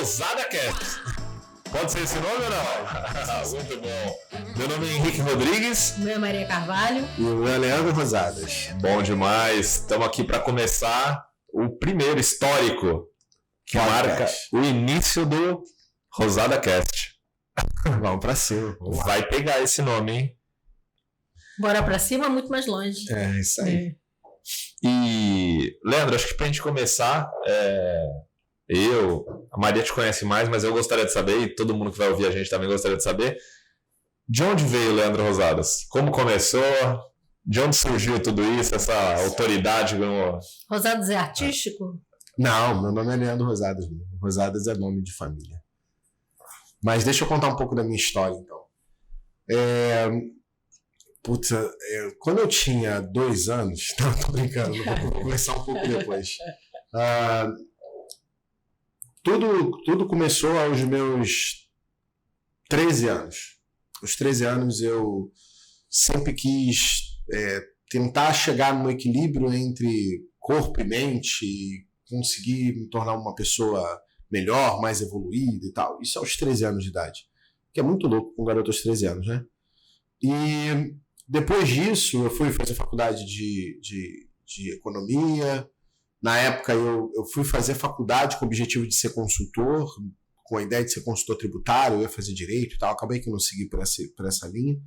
Rosada Cast. Pode ser esse nome ou não? Muito bom. Meu nome é Henrique Rodrigues. Meu é Maria Carvalho. E o meu é Leandro Rosadas. Bom demais. Estamos aqui para começar o primeiro histórico que marca o início do Rosada Cast. Vamos pra cima. Vai pegar esse nome, hein? Bora pra cima, muito mais longe. É, isso aí. E, Leandro, acho que pra gente começar, a Maria te conhece mais, mas eu gostaria de saber, e todo mundo que vai ouvir a gente também gostaria de saber, de onde veio o Leandro Rosadas? Como começou? De onde surgiu tudo isso, essa autoridade? Rosadas é artístico? Não, meu nome é Leandro Rosadas. Rosadas é nome de família. Mas deixa eu contar um pouco da minha história, então. Quando eu tinha 2 anos... Não, tô brincando, vou começar um pouco depois. Tudo começou aos meus 13 anos. Aos 13 anos eu sempre quis tentar chegar num equilíbrio entre corpo e mente e conseguir me tornar uma pessoa melhor, mais evoluída e tal. Isso aos 13 anos de idade. Que é muito louco com um garoto aos 13 anos, né? E depois disso eu fui fazer faculdade de economia. Na época eu fui fazer faculdade com o objetivo de ser consultor, com a ideia de ser consultor tributário, eu ia fazer direito e tal, acabei que não segui por essa linha.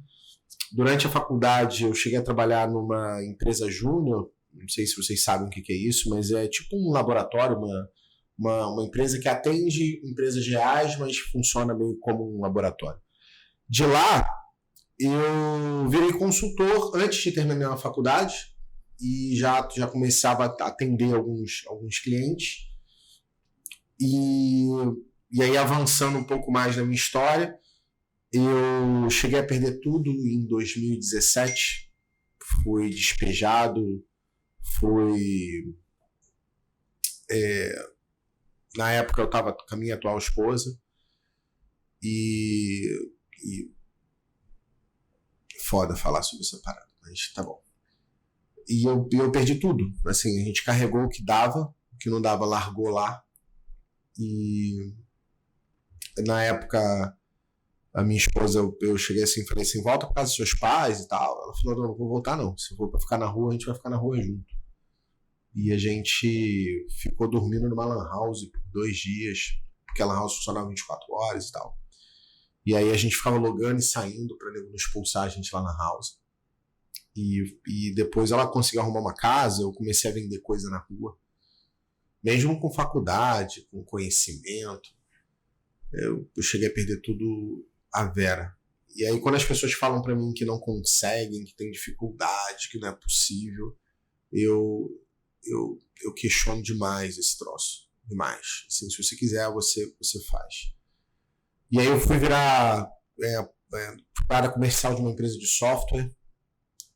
Durante a faculdade eu cheguei a trabalhar numa empresa júnior, não sei se vocês sabem o que é isso, mas é tipo um laboratório, uma empresa que atende empresas reais, mas funciona meio como um laboratório. De lá eu virei consultor antes de terminar a faculdade, e já começava a atender alguns clientes. E aí, avançando um pouco mais na minha história, eu cheguei a perder tudo em 2017. Fui despejado, na época eu estava com a minha atual esposa, e foda falar sobre essa parada, mas tá bom. E eu perdi tudo. Assim, a gente carregou o que dava, o que não dava largou lá. E na época, a minha esposa, eu cheguei assim, falei assim, volta pra casa dos seus pais e tal. Ela falou, não vou voltar não. Se for pra ficar na rua, a gente vai ficar na rua junto. E a gente ficou dormindo numa lan house por 2 dias, porque a lan house funcionava 24 horas e tal. E aí a gente ficava logando e saindo pra não expulsar a gente lá na house. E depois ela conseguiu arrumar uma casa, eu comecei a vender coisa na rua. Mesmo com faculdade, com conhecimento, eu cheguei a perder tudo à vera. E aí quando as pessoas falam pra mim que não conseguem, que tem dificuldade, que não é possível, eu questiono demais esse troço. Demais. Assim, se você quiser, você faz. E aí eu fui virar área comercial de uma empresa de software.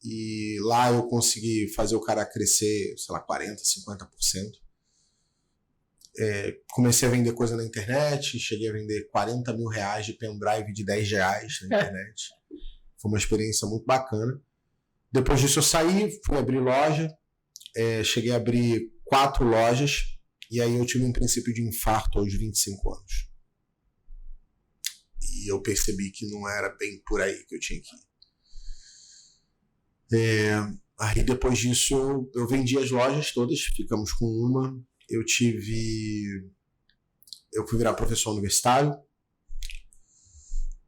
E lá eu consegui fazer o cara crescer, sei lá, 40%, 50%. Comecei a vender coisa na internet, cheguei a vender 40 mil reais de pendrive de 10 reais na internet. Foi uma experiência muito bacana. Depois disso eu saí, fui abrir loja, cheguei a abrir 4 lojas, e aí eu tive um princípio de infarto aos 25 anos. E eu percebi que não era bem por aí que eu tinha que ir. Aí depois disso eu vendi as lojas todas, ficamos com uma. Eu fui virar professor universitário,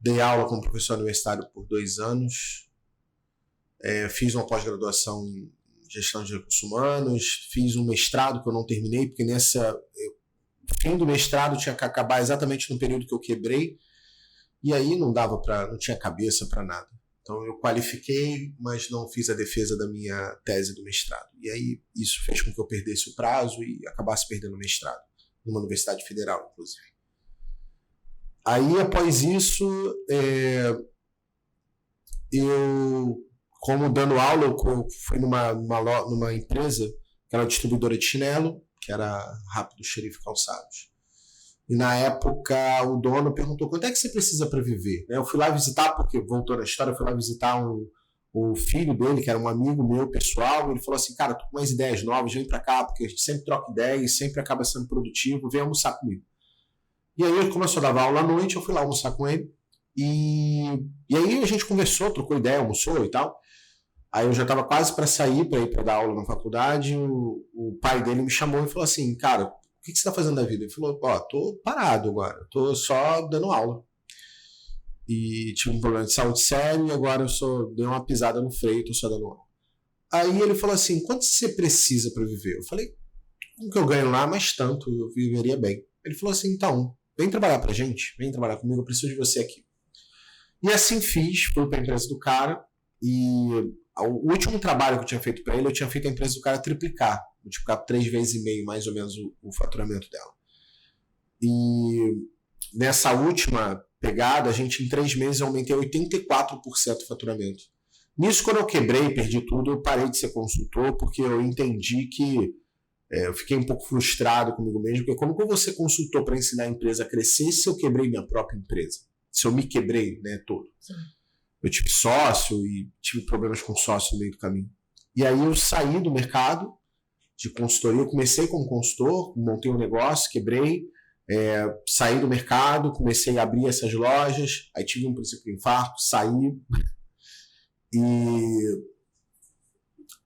dei aula como professor universitário por 2 anos, fiz uma pós-graduação em gestão de recursos humanos, fiz um mestrado que eu não terminei, porque no fim do mestrado tinha que acabar exatamente no período que eu quebrei, e aí não tinha cabeça para nada. Então eu qualifiquei, mas não fiz a defesa da minha tese do mestrado. E aí isso fez com que eu perdesse o prazo e acabasse perdendo o mestrado, numa universidade federal, inclusive. Aí, após isso, eu, como dando aula, eu fui numa empresa que era uma distribuidora de chinelo, que era Rápido Xerife Calçados. E na época o dono perguntou quanto é que você precisa para viver. Eu fui lá visitar, porque voltou na história, eu fui lá visitar o filho dele, que era um amigo meu pessoal. Ele falou assim, cara, tô com umas ideias novas, vem para cá, porque a gente sempre troca ideias, sempre acaba sendo produtivo, vem almoçar comigo. E aí ele começou a dar aula à noite, eu fui lá almoçar com ele. E aí a gente conversou, trocou ideia, almoçou e tal. Aí eu já estava quase para sair, para ir para dar aula na faculdade. O pai dele me chamou e falou assim, cara, o que você está fazendo da vida? Ele falou, tô parado agora, tô só dando aula. E tive um problema de saúde sério e agora eu dei uma pisada no freio, tô só dando aula. Aí ele falou assim, quanto você precisa para viver? Eu falei, o que eu ganho lá, mais tanto, eu viveria bem. Ele falou assim, então, vem trabalhar pra gente, vem trabalhar comigo, eu preciso de você aqui. E assim fiz, fui pra empresa do cara, e o último trabalho que eu tinha feito para ele, eu tinha feito a empresa do cara triplicar, multiplicar 3,5 vezes mais ou menos o faturamento dela. E nessa última pegada, a gente em 3 meses eu aumentei 84% o faturamento. Nisso, quando eu quebrei, perdi tudo, eu parei de ser consultor, porque eu entendi que eu fiquei um pouco frustrado comigo mesmo, porque como que eu vou ser consultor para ensinar a empresa a crescer se eu quebrei minha própria empresa? Se eu me quebrei, né, todo. Sim. Eu tive sócio e tive problemas com sócio no meio do caminho. E aí eu saí do mercado de consultoria, eu comecei como consultor, montei um negócio, quebrei, saí do mercado, comecei a abrir essas lojas, aí tive um princípio de infarto, saí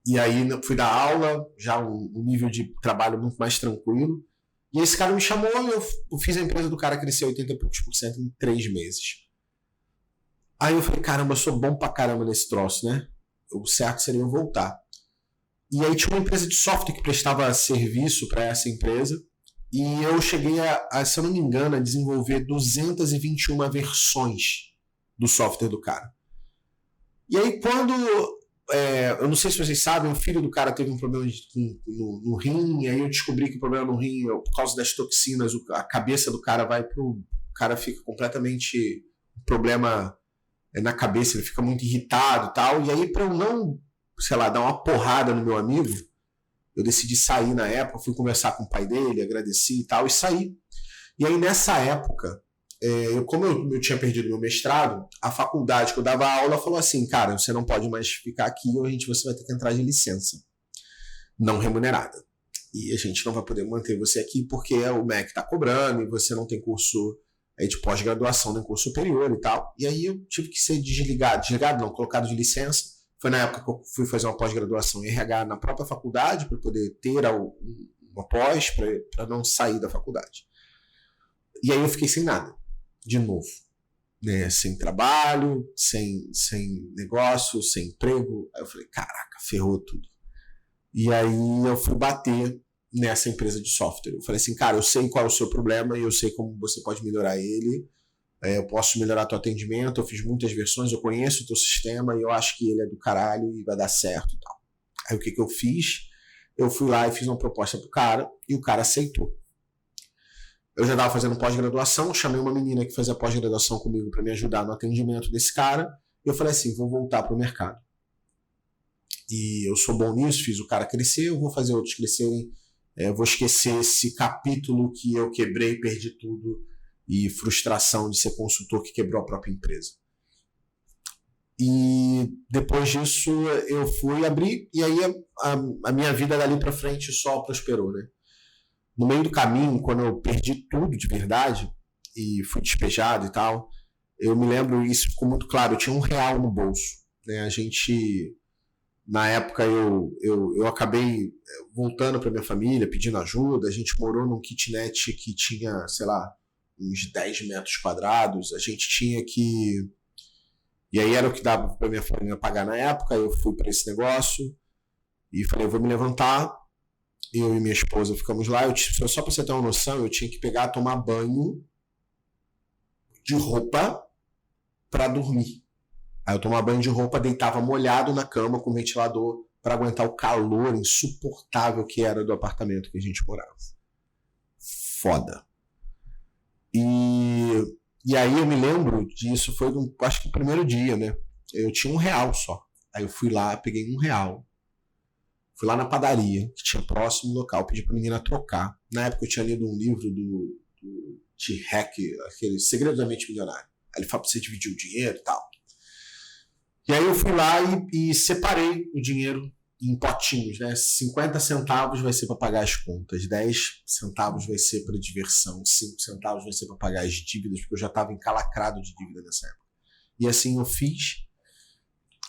e aí fui dar aula, já um nível de trabalho muito mais tranquilo. E esse cara me chamou e eu fiz a empresa do cara crescer 80 e poucos por cento em 3 meses. Aí eu falei, caramba, eu sou bom pra caramba nesse troço, né? O certo seria eu voltar. E aí tinha uma empresa de software que prestava serviço para essa empresa. E eu cheguei se eu não me engano, a desenvolver 221 versões do software do cara. E aí quando... eu não sei se vocês sabem, o filho do cara teve um problema no rim, e aí eu descobri que o problema no rim, por causa das toxinas, a cabeça do cara o cara fica completamente... um problema na cabeça, ele fica muito irritado e tal. E aí, para eu não, sei lá, dar uma porrada no meu amigo, eu decidi sair na época, fui conversar com o pai dele, agradeci e tal, e saí. E aí, nessa época, como eu tinha perdido meu mestrado, a faculdade que eu dava aula falou assim, cara, você não pode mais ficar aqui, ou você vai ter que entrar de licença não remunerada. E a gente não vai poder manter você aqui porque o MEC está cobrando e você não tem curso de pós-graduação, nem curso superior e tal. E aí eu tive que ser colocado de licença. Foi na época que eu fui fazer uma pós-graduação em RH na própria faculdade, para poder ter uma pós, para não sair da faculdade. E aí eu fiquei sem nada, de novo. Né? Sem trabalho, sem negócio, sem emprego. Aí eu falei, caraca, ferrou tudo. E aí eu fui bater nessa empresa de software. Eu falei assim, cara, eu sei qual é o seu problema e eu sei como você pode melhorar ele. Eu posso melhorar teu atendimento, eu fiz muitas versões, eu conheço o teu sistema e eu acho que ele é do caralho e vai dar certo e tal. Aí o que eu fiz? Eu fui lá e fiz uma proposta pro cara e o cara aceitou. Eu já estava fazendo pós-graduação, chamei uma menina que fazia pós-graduação comigo para me ajudar no atendimento desse cara e eu falei assim, vou voltar pro mercado. E eu sou bom nisso, fiz o cara crescer, eu vou fazer outros crescerem. Eu vou esquecer esse capítulo que eu quebrei, perdi tudo e frustração de ser consultor que quebrou a própria empresa. E depois disso eu fui abrir e aí a minha vida dali para frente só prosperou, né? No meio do caminho, quando eu perdi tudo de verdade e fui despejado e tal, eu me lembro, isso ficou muito claro, eu tinha R$1 no bolso, né? Na época eu acabei voltando para minha família, pedindo ajuda. A gente morou num kitnet que tinha, sei lá, uns 10 metros quadrados. A gente tinha que... E aí era o que dava para minha família pagar na época. Eu fui para esse negócio e falei, eu vou me levantar. Eu e minha esposa ficamos lá. Só para você ter uma noção, eu tinha que tomar banho de roupa para dormir. Aí eu tomava banho de roupa, deitava molhado na cama com ventilador para aguentar o calor insuportável que era do apartamento que a gente morava. Foda. E aí eu me lembro disso, foi acho que o primeiro dia, né? Eu tinha R$1 só. Aí eu fui lá, peguei R$1. Fui lá na padaria, que tinha próximo do local, pedi pra menina trocar. Na época eu tinha lido um livro do T-Hack, aquele Segredo da Mente Milionária. Aí ele fala pra você dividir o dinheiro e tal. E aí eu fui lá e separei o dinheiro em potinhos, né? 50 centavos vai ser para pagar as contas, 10 centavos vai ser para diversão, 5 centavos vai ser para pagar as dívidas, porque eu já estava encalacrado de dívida nessa época. E assim eu fiz.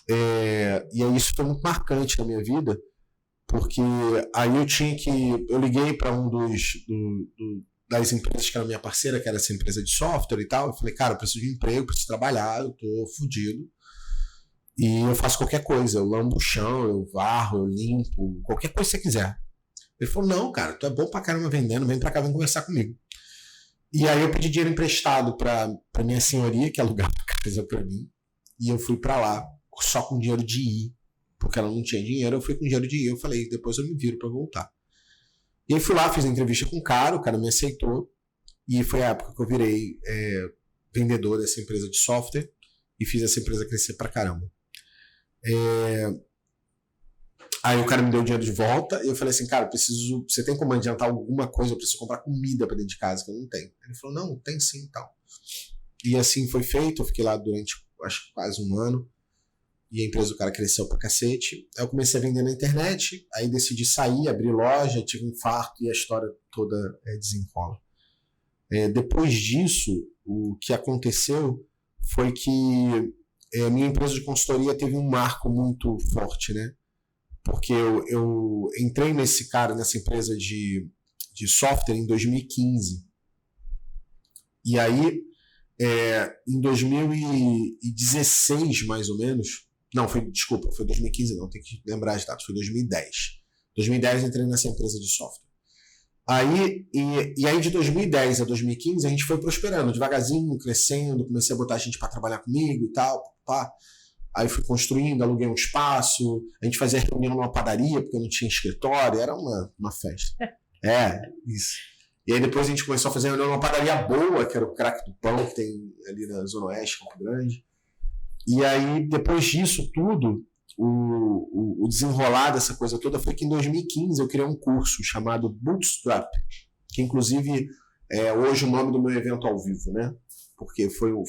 E aí isso foi muito marcante na minha vida, porque aí eu liguei para um das empresas que era minha parceira, que era essa empresa de software e tal. Eu falei, cara, eu preciso de emprego, preciso trabalhar, eu tô fudido. E eu faço qualquer coisa, eu lambo o chão, eu varro, eu limpo, qualquer coisa que você quiser. Ele falou, não, cara, tu é bom pra caramba vendendo, vem pra cá, vem conversar comigo. E aí eu pedi dinheiro emprestado pra minha senhoria, que alugava a casa pra mim, e eu fui pra lá só com dinheiro de ir, porque ela não tinha dinheiro, eu fui com dinheiro de ir, eu falei, depois eu me viro pra voltar. E aí fui lá, fiz a entrevista com o cara me aceitou, e foi a época que eu virei vendedor dessa empresa de software, e fiz essa empresa crescer pra caramba. Aí o cara me deu o dinheiro de volta e eu falei assim, cara, você tem como adiantar alguma coisa? Eu preciso comprar comida pra dentro de casa que eu não tenho. Ele falou, não, tem sim e tal. E assim foi feito, eu fiquei lá durante acho que quase um ano e a empresa do cara cresceu pra cacete. Aí eu comecei a vender na internet, aí decidi sair, abrir loja, tive um infarto e a história toda desenrola. Depois disso, o que aconteceu foi que minha empresa de consultoria teve um marco muito forte, né? Porque eu entrei nessa empresa de software em 2015. E aí, em 2016, mais ou menos... Não, foi 2015 não, tem que lembrar as datas, foi 2010. 2010 eu entrei nessa empresa de software. Aí de 2010 a 2015 a gente foi prosperando, devagarzinho, crescendo, comecei a botar gente para trabalhar comigo e tal, pá. Aí fui construindo, aluguei um espaço, a gente fazia reunião numa padaria, porque não tinha escritório, era uma festa. Isso. E aí depois a gente começou a fazer reunião numa padaria boa, que era o Craque do Pão, que tem ali na Zona Oeste, Campo Grande. E aí, depois disso tudo, o desenrolar dessa coisa toda foi que em 2015 eu criei um curso chamado Bootstrap, que inclusive hoje o nome do meu evento ao vivo, né? Porque foi um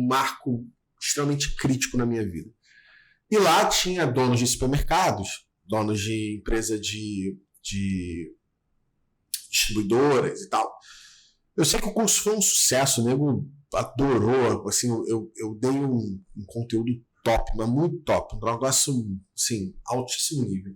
marco extremamente crítico na minha vida. E lá tinha donos de supermercados, donos de empresa de distribuidoras e tal. Eu sei que o curso foi um sucesso, o nego adorou, assim, eu dei um conteúdo top, mas muito top, um negócio, assim, altíssimo nível.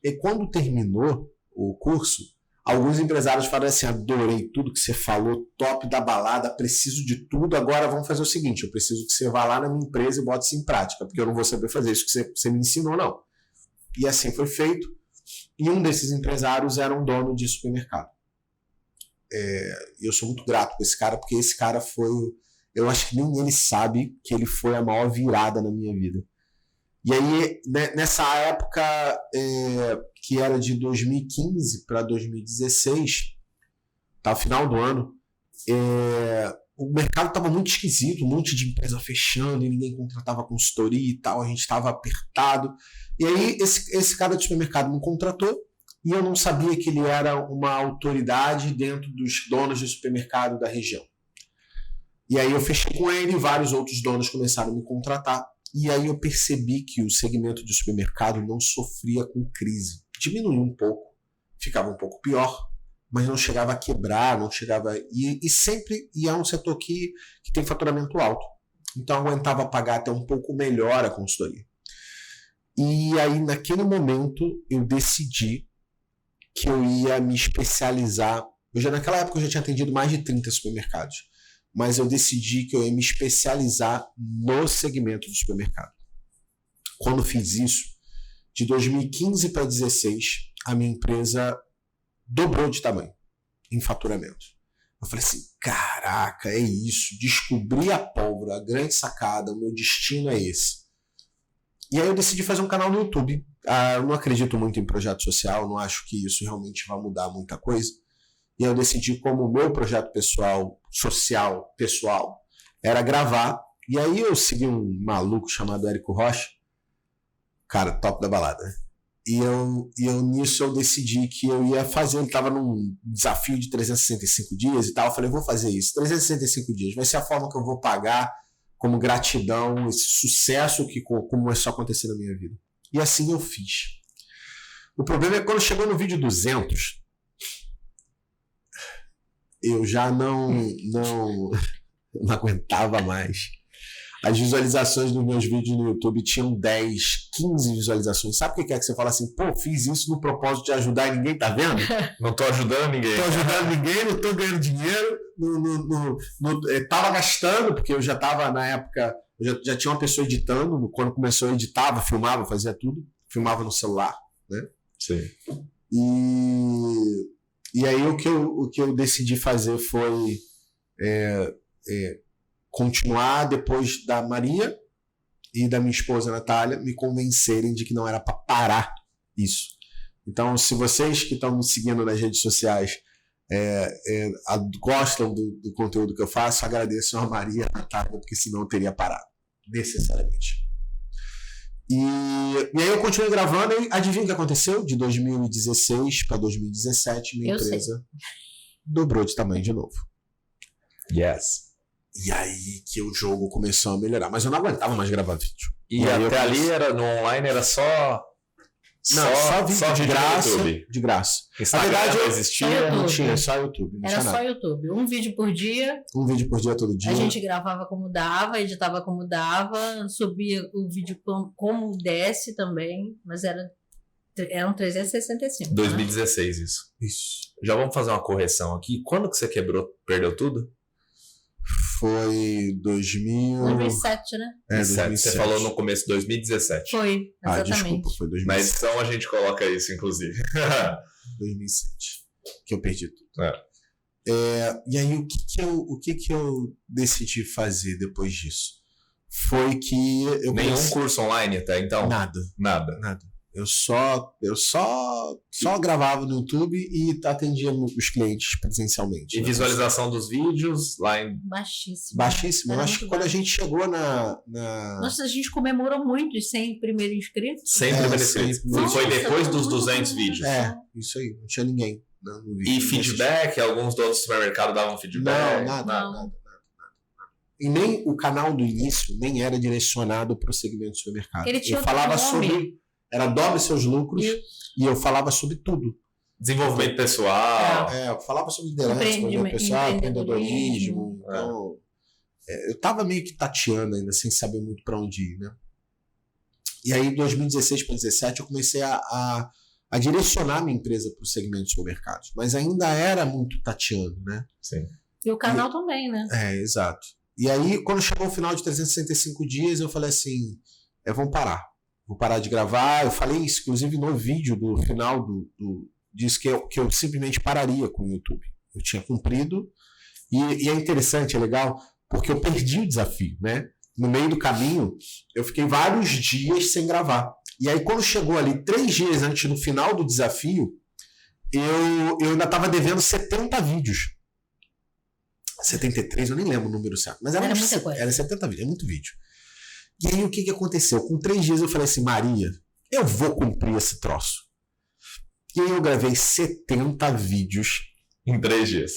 E quando terminou o curso, alguns empresários falaram assim, adorei tudo que você falou, top da balada, preciso de tudo, agora vamos fazer o seguinte, eu preciso que você vá lá na minha empresa e bote isso em prática, porque eu não vou saber fazer isso que você me ensinou, não. E assim foi feito, e um desses empresários era um dono de supermercado. Eu sou muito grato por esse cara, porque esse cara foi, eu acho que nem ele sabe que ele foi a maior virada na minha vida. E aí, nessa época, que era de 2015 para 2016, tá, final do ano, o mercado estava muito esquisito, um monte de empresa fechando e ninguém contratava consultoria e tal, a gente estava apertado. E aí esse cara do supermercado me contratou e eu não sabia que ele era uma autoridade dentro dos donos de supermercado da região. E aí eu fechei com ele e vários outros donos começaram a me contratar. E aí eu percebi que o segmento de supermercado não sofria com crise. Diminuiu um pouco, ficava um pouco pior, mas não chegava a quebrar, não chegava... E sempre é um setor que tem faturamento alto. Então eu aguentava pagar até um pouco melhor a consultoria. E aí naquele momento eu decidi que eu ia me especializar. Naquela época eu já tinha atendido mais de 30 supermercados. Mas eu decidi que eu ia me especializar no segmento do supermercado. Quando fiz isso, de 2015 para 2016, a minha empresa dobrou de tamanho em faturamento. Eu falei assim, caraca, é isso, descobri a pólvora, a grande sacada, o meu destino é esse. E aí eu decidi fazer um canal no YouTube. Eu não acredito muito em projeto social, não acho que isso realmente vai mudar muita coisa. E eu decidi, como o meu projeto social, pessoal, era gravar. E aí eu segui um maluco chamado Érico Rocha, cara, top da balada. E nisso eu decidi que eu ia fazer, ele estava num desafio de 365 dias e tal. Eu falei, vou fazer isso, 365 dias, vai ser a forma que eu vou pagar como gratidão, esse sucesso que começou a acontecer na minha vida. E assim eu fiz. O problema é que quando chegou no vídeo 200, eu já não aguentava mais. As visualizações dos meus vídeos no YouTube tinham 10, 15 visualizações. Sabe o que é que você fala assim? Pô, fiz isso no propósito de ajudar e ninguém tá vendo? Não tô ajudando ninguém. Tô ajudando ninguém, não tô ganhando dinheiro. Tava gastando, porque eu já tava na época... Eu já tinha uma pessoa editando. Quando começou, eu editava, filmava, fazia tudo. Filmava no celular, né? Sim. E aí o que eu decidi fazer foi continuar depois da Maria e da minha esposa Natália me convencerem de que não era para parar isso. Então, se vocês que estão me seguindo nas redes sociais gostam do conteúdo que eu faço, agradeço a Maria e a Natália, porque senão eu teria parado, necessariamente. E aí eu continuei gravando e adivinha o que aconteceu? De 2016 para 2017, minha empresa dobrou de tamanho de novo. Yes. E aí que o jogo começou a melhorar. Mas eu não aguentava mais gravar vídeo. E até ali no online era só vídeo de graça. YouTube. De graça. Instagram na verdade, não existia, não tinha, só YouTube. Era só YouTube. Um vídeo por dia. Um vídeo por dia, todo dia. A gente gravava como dava, editava como dava, subia o vídeo como desce também, mas eram 365. 2016 Né? Isso. Já vamos fazer uma correção aqui. Quando que você perdeu tudo? Foi 2007, né? 2007. Você falou no começo de 2017. Foi, exatamente. Desculpa, foi 2007. Na edição a gente coloca isso, inclusive. 2007. Que eu perdi tudo. E aí, o que eu decidi fazer depois disso? Foi que eu Nenhum curso online até então? Nada. Eu só gravava no YouTube e atendia os clientes presencialmente. E visualização dos vídeos lá em... Baixíssimo. Eu acho que quando a gente chegou na... Nossa, a gente comemorou muito os 100 primeiros inscritos. 100 primeiros inscritos. Foi depois dos 200 vídeos. Isso aí. Não tinha ninguém no vídeo. E feedback? Alguns donos do supermercado davam feedback? Nada. E nem o canal do início nem era direcionado para o segmento do supermercado. Eu falava sobre... Era dobre seus lucros e eu falava sobre tudo. Desenvolvimento pessoal. Eu falava sobre liderança, pessoal, empreendedorismo. Então, eu estava meio que tateando ainda, sem saber muito para onde ir, né? E aí, em 2016 para 2017, eu comecei a direcionar minha empresa para o segmento de supermercados. Mas ainda era muito tateando, né? Sim. E o canal também, né? Exato. E aí, quando chegou o final de 365 dias, eu falei assim, vamos parar. Vou parar de gravar. Eu falei isso, inclusive, no vídeo do final disso que eu simplesmente pararia com o YouTube. Eu tinha cumprido. E é interessante, é legal, porque eu perdi o desafio, né? No meio do caminho, eu fiquei vários dias sem gravar. E aí, quando chegou ali 3 dias antes do final do desafio, eu ainda estava devendo 70 vídeos. 73, eu nem lembro o número certo. Mas era muita coisa. Era 70 vídeos, é muito vídeo. E aí, o que aconteceu? Com 3 dias eu falei assim, Maria, eu vou cumprir esse troço. E aí eu gravei 70 vídeos. Em 3 dias.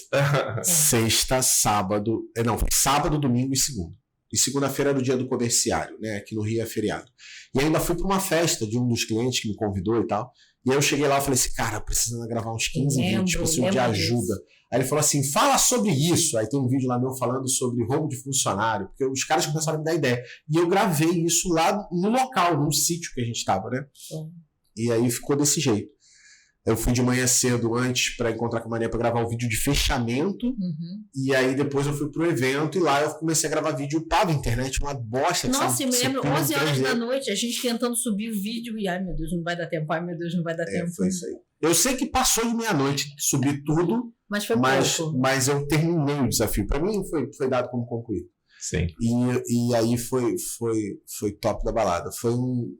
Sexta, sábado... Não, foi sábado, domingo e segunda. E segunda-feira era o dia do comerciário, né? Aqui no Rio é feriado. E ainda fui para uma festa de um dos clientes que me convidou e tal. E aí eu cheguei lá e falei assim, cara, precisando gravar uns 15 vídeos, preciso de ajuda. Aí ele falou assim, fala sobre isso. Aí tem um vídeo lá meu falando sobre roubo de funcionário, porque os caras começaram a me dar ideia. E eu gravei isso lá no local, num sítio que a gente estava, né? E aí ficou desse jeito. Eu fui de manhã cedo antes para encontrar com a Maria para gravar o vídeo de fechamento. E aí depois eu fui pro evento e lá eu comecei a gravar vídeo. Tava a internet uma bosta. Nossa, eu me lembro, 11 horas da noite, a gente tentando subir o vídeo e ai meu Deus, não vai dar tempo, ai meu Deus, não vai dar tempo. Foi isso aí. Eu sei que passou de meia-noite, subi tudo, mas foi pouco. Mas eu terminei o desafio. Para mim foi dado como concluído. Sim. E aí foi top da balada. Foi um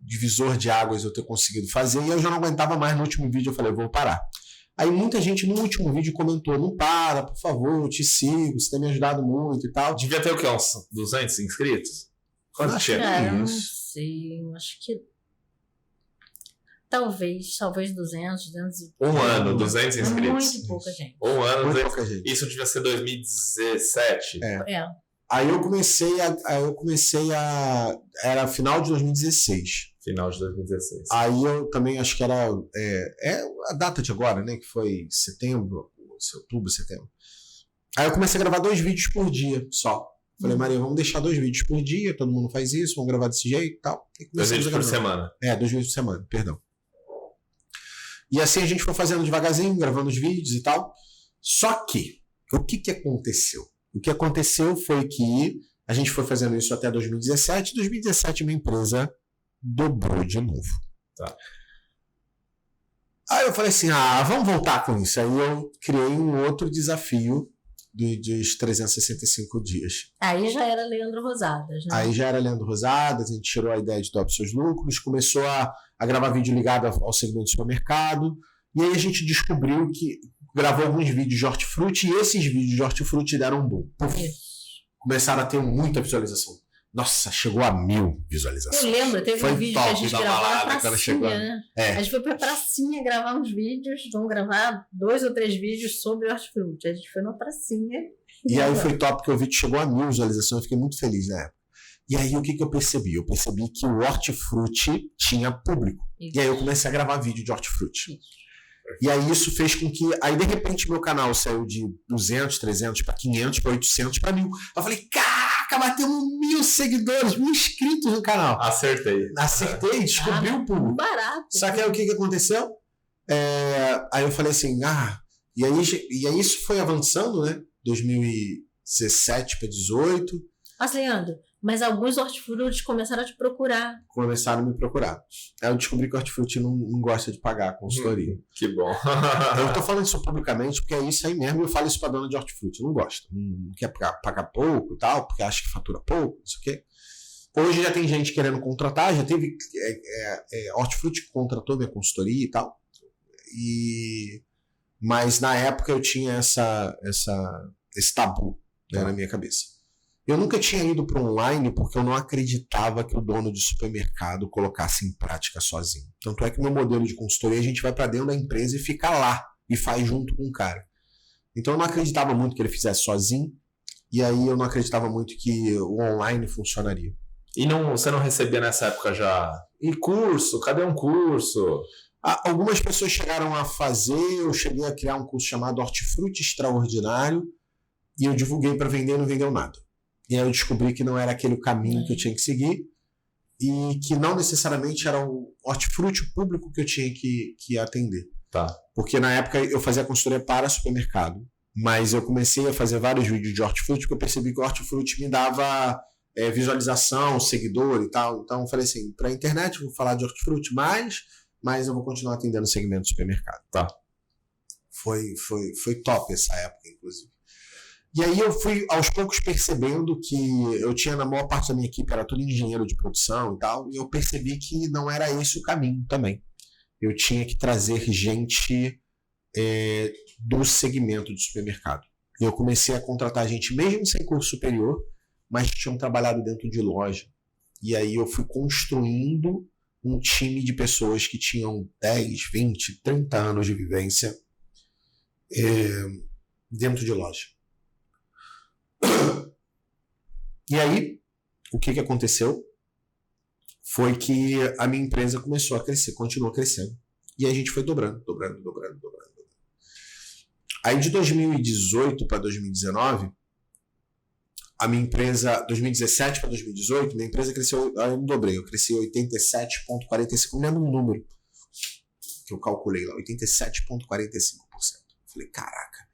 divisor de águas eu ter conseguido fazer, e eu já não aguentava mais. No último vídeo eu falei, vou parar. Aí muita gente no último vídeo comentou, não para, por favor, eu te sigo, você tem me ajudado muito e tal. Devia ter o quê? Uns 200 inscritos? Quanto tinha? Não sei, acho que talvez 200, 200. Um ano, 200 inscritos. Muito pouca gente. Um ano, muito pouca gente. Isso devia ser 2017. Aí eu comecei a... Era final de 2016. Final de 2016. Aí eu também acho que era a data de agora, né? Que foi outubro, setembro. Aí eu comecei a gravar 2 vídeos por dia só. Falei, Maria, vamos deixar 2 vídeos por dia, todo mundo faz isso, vamos gravar desse jeito e tal. E 2 vídeos por semana. 2 vídeos por semana, perdão. E assim a gente foi fazendo devagarzinho, gravando os vídeos e tal. Só que, o que aconteceu? O que aconteceu foi que a gente foi fazendo isso até 2017. Em 2017, minha empresa dobrou de novo. Tá. Aí eu falei assim, vamos voltar com isso. Aí eu criei um outro desafio dos 365 dias. Aí já era Leandro Rosadas, né? Aí já era Leandro Rosadas, a gente tirou a ideia de Dobre Seus Lucros, começou a gravar vídeo ligado ao segmento do supermercado, e aí a gente descobriu que gravou alguns vídeos de hortifruti, e esses vídeos de hortifruti deram um boom. Começaram a ter muita visualização. Nossa, chegou a 1000 visualizações. Eu lembro, teve um vídeo que a gente gravou na pracinha, né? É. A gente foi pra pracinha gravar uns vídeos, vamos gravar 2 ou 3 vídeos sobre hortifruti. A gente foi na pracinha. E aí foi top, porque o vídeo chegou a 1000 visualizações, eu fiquei muito feliz na época. E aí o que eu percebi? Eu percebi que o hortifruti tinha público. Isso. E aí eu comecei a gravar vídeo de hortifruti. Isso. E aí isso fez com que, aí de repente meu canal saiu de 200, 300 para 500, para 800, para 1000. Eu falei, caraca, batemos 1000 seguidores, 1000 inscritos no canal. Acertei, descobri o público. Barato. Só que aí o que aconteceu? Aí eu falei assim, e aí isso foi avançando, né? 2017 para 2018. Mas, Leandro, mas alguns hortifrutis começaram a te procurar. Começaram a me procurar. Aí eu descobri que o hortifruti não gosta de pagar a consultoria. Que bom. Eu tô falando isso publicamente porque é isso aí mesmo, e eu falo isso pra dona de hortifruti. Não gosta. Não quer pagar pouco e tal, porque acha que fatura pouco, não sei o quê. Hoje já tem gente querendo contratar, já teve hortifruti que contratou minha consultoria e tal. Mas na época eu tinha esse tabu, né, na minha cabeça. Eu nunca tinha ido para online porque eu não acreditava que o dono de supermercado colocasse em prática sozinho. Tanto é que o meu modelo de consultoria, a gente vai para dentro da empresa e fica lá e faz junto com o cara. Então eu não acreditava muito que ele fizesse sozinho, e aí eu não acreditava muito que o online funcionaria. E você não recebia nessa época já? E curso? Cadê um curso? Algumas pessoas chegaram a fazer, eu cheguei a criar um curso chamado Hortifruti Extraordinário, e eu divulguei para vender e não vendeu nada. E aí eu descobri que não era aquele o caminho que eu tinha que seguir, e que não necessariamente era o hortifruti público que eu tinha que atender. Tá. Porque na época eu fazia consultoria para supermercado, mas eu comecei a fazer vários vídeos de hortifruti porque eu percebi que o hortifruti me dava visualização, seguidor e tal. Então eu falei assim, para a internet eu vou falar de hortifruti, mas eu vou continuar atendendo o segmento do supermercado. Tá. Foi top essa época, inclusive. E aí eu fui aos poucos percebendo que eu tinha, na maior parte da minha equipe, era tudo engenheiro de produção e tal, e eu percebi que não era esse o caminho também. Eu tinha que trazer gente do segmento de supermercado. E eu comecei a contratar gente, mesmo sem curso superior, mas que tinham trabalhado dentro de loja. E aí eu fui construindo um time de pessoas que tinham 10, 20, 30 anos de vivência dentro de loja. E aí, o que aconteceu foi que a minha empresa começou a crescer, continuou crescendo. E a gente foi dobrando. Aí de 2018 para 2019, a minha empresa, 2017 para 2018, minha empresa cresceu, eu não dobrei, eu cresci 87,45%, não lembro o número que eu calculei lá, 87,45%. Falei, caraca.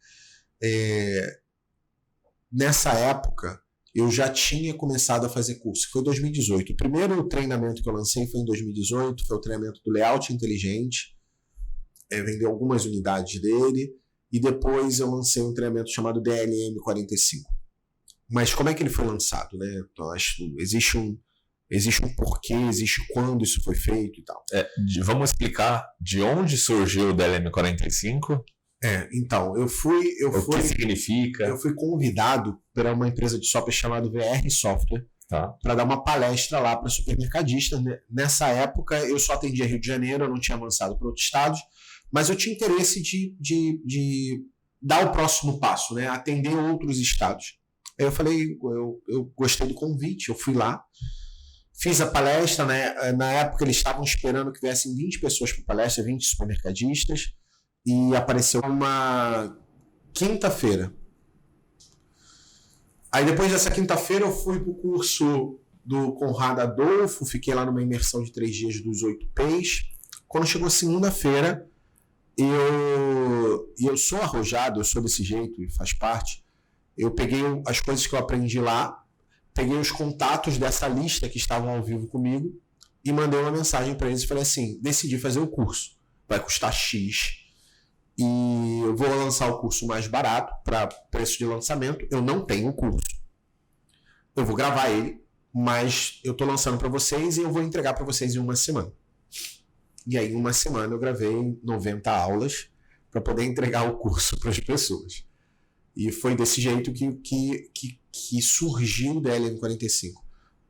Nessa época, eu já tinha começado a fazer curso, foi 2018. O primeiro treinamento que eu lancei foi em 2018, foi o treinamento do Layout Inteligente, vendeu algumas unidades dele, e depois eu lancei um treinamento chamado DLM 45. Mas como é que ele foi lançado, né? Então, acho que existe um porquê, existe quando isso foi feito e tal. Vamos explicar de onde surgiu o DLM 45? Então, o que significa? Eu fui convidado por uma empresa de software chamada VR Software, tá, para dar uma palestra lá para supermercadistas. Nessa época, eu só atendia Rio de Janeiro, eu não tinha avançado para outros estados, mas eu tinha interesse de dar o próximo passo, né? Atender outros estados. Aí eu falei, eu gostei do convite, eu fui lá, Fiz a palestra, né? Na época eles estavam esperando que viessem 20 pessoas para a palestra, 20 supermercadistas, e apareceu uma quinta-feira. Aí depois dessa quinta-feira eu fui para o curso do Conrado Adolfo, fiquei lá numa imersão de 3 dias dos 8 P's. Quando chegou segunda-feira, eu sou arrojado, eu sou desse jeito e faz parte. Eu peguei as coisas que eu aprendi lá, peguei os contatos dessa lista que estavam ao vivo comigo e mandei uma mensagem para eles e falei assim, decidi fazer o curso, vai custar X e eu vou lançar o curso mais barato para preço de lançamento, eu não tenho o curso. Eu vou gravar ele, mas eu estou lançando para vocês e eu vou entregar para vocês em uma semana. E aí, em uma semana, eu gravei 90 aulas para poder entregar o curso para as pessoas. E foi desse jeito que surgiu o DLM45.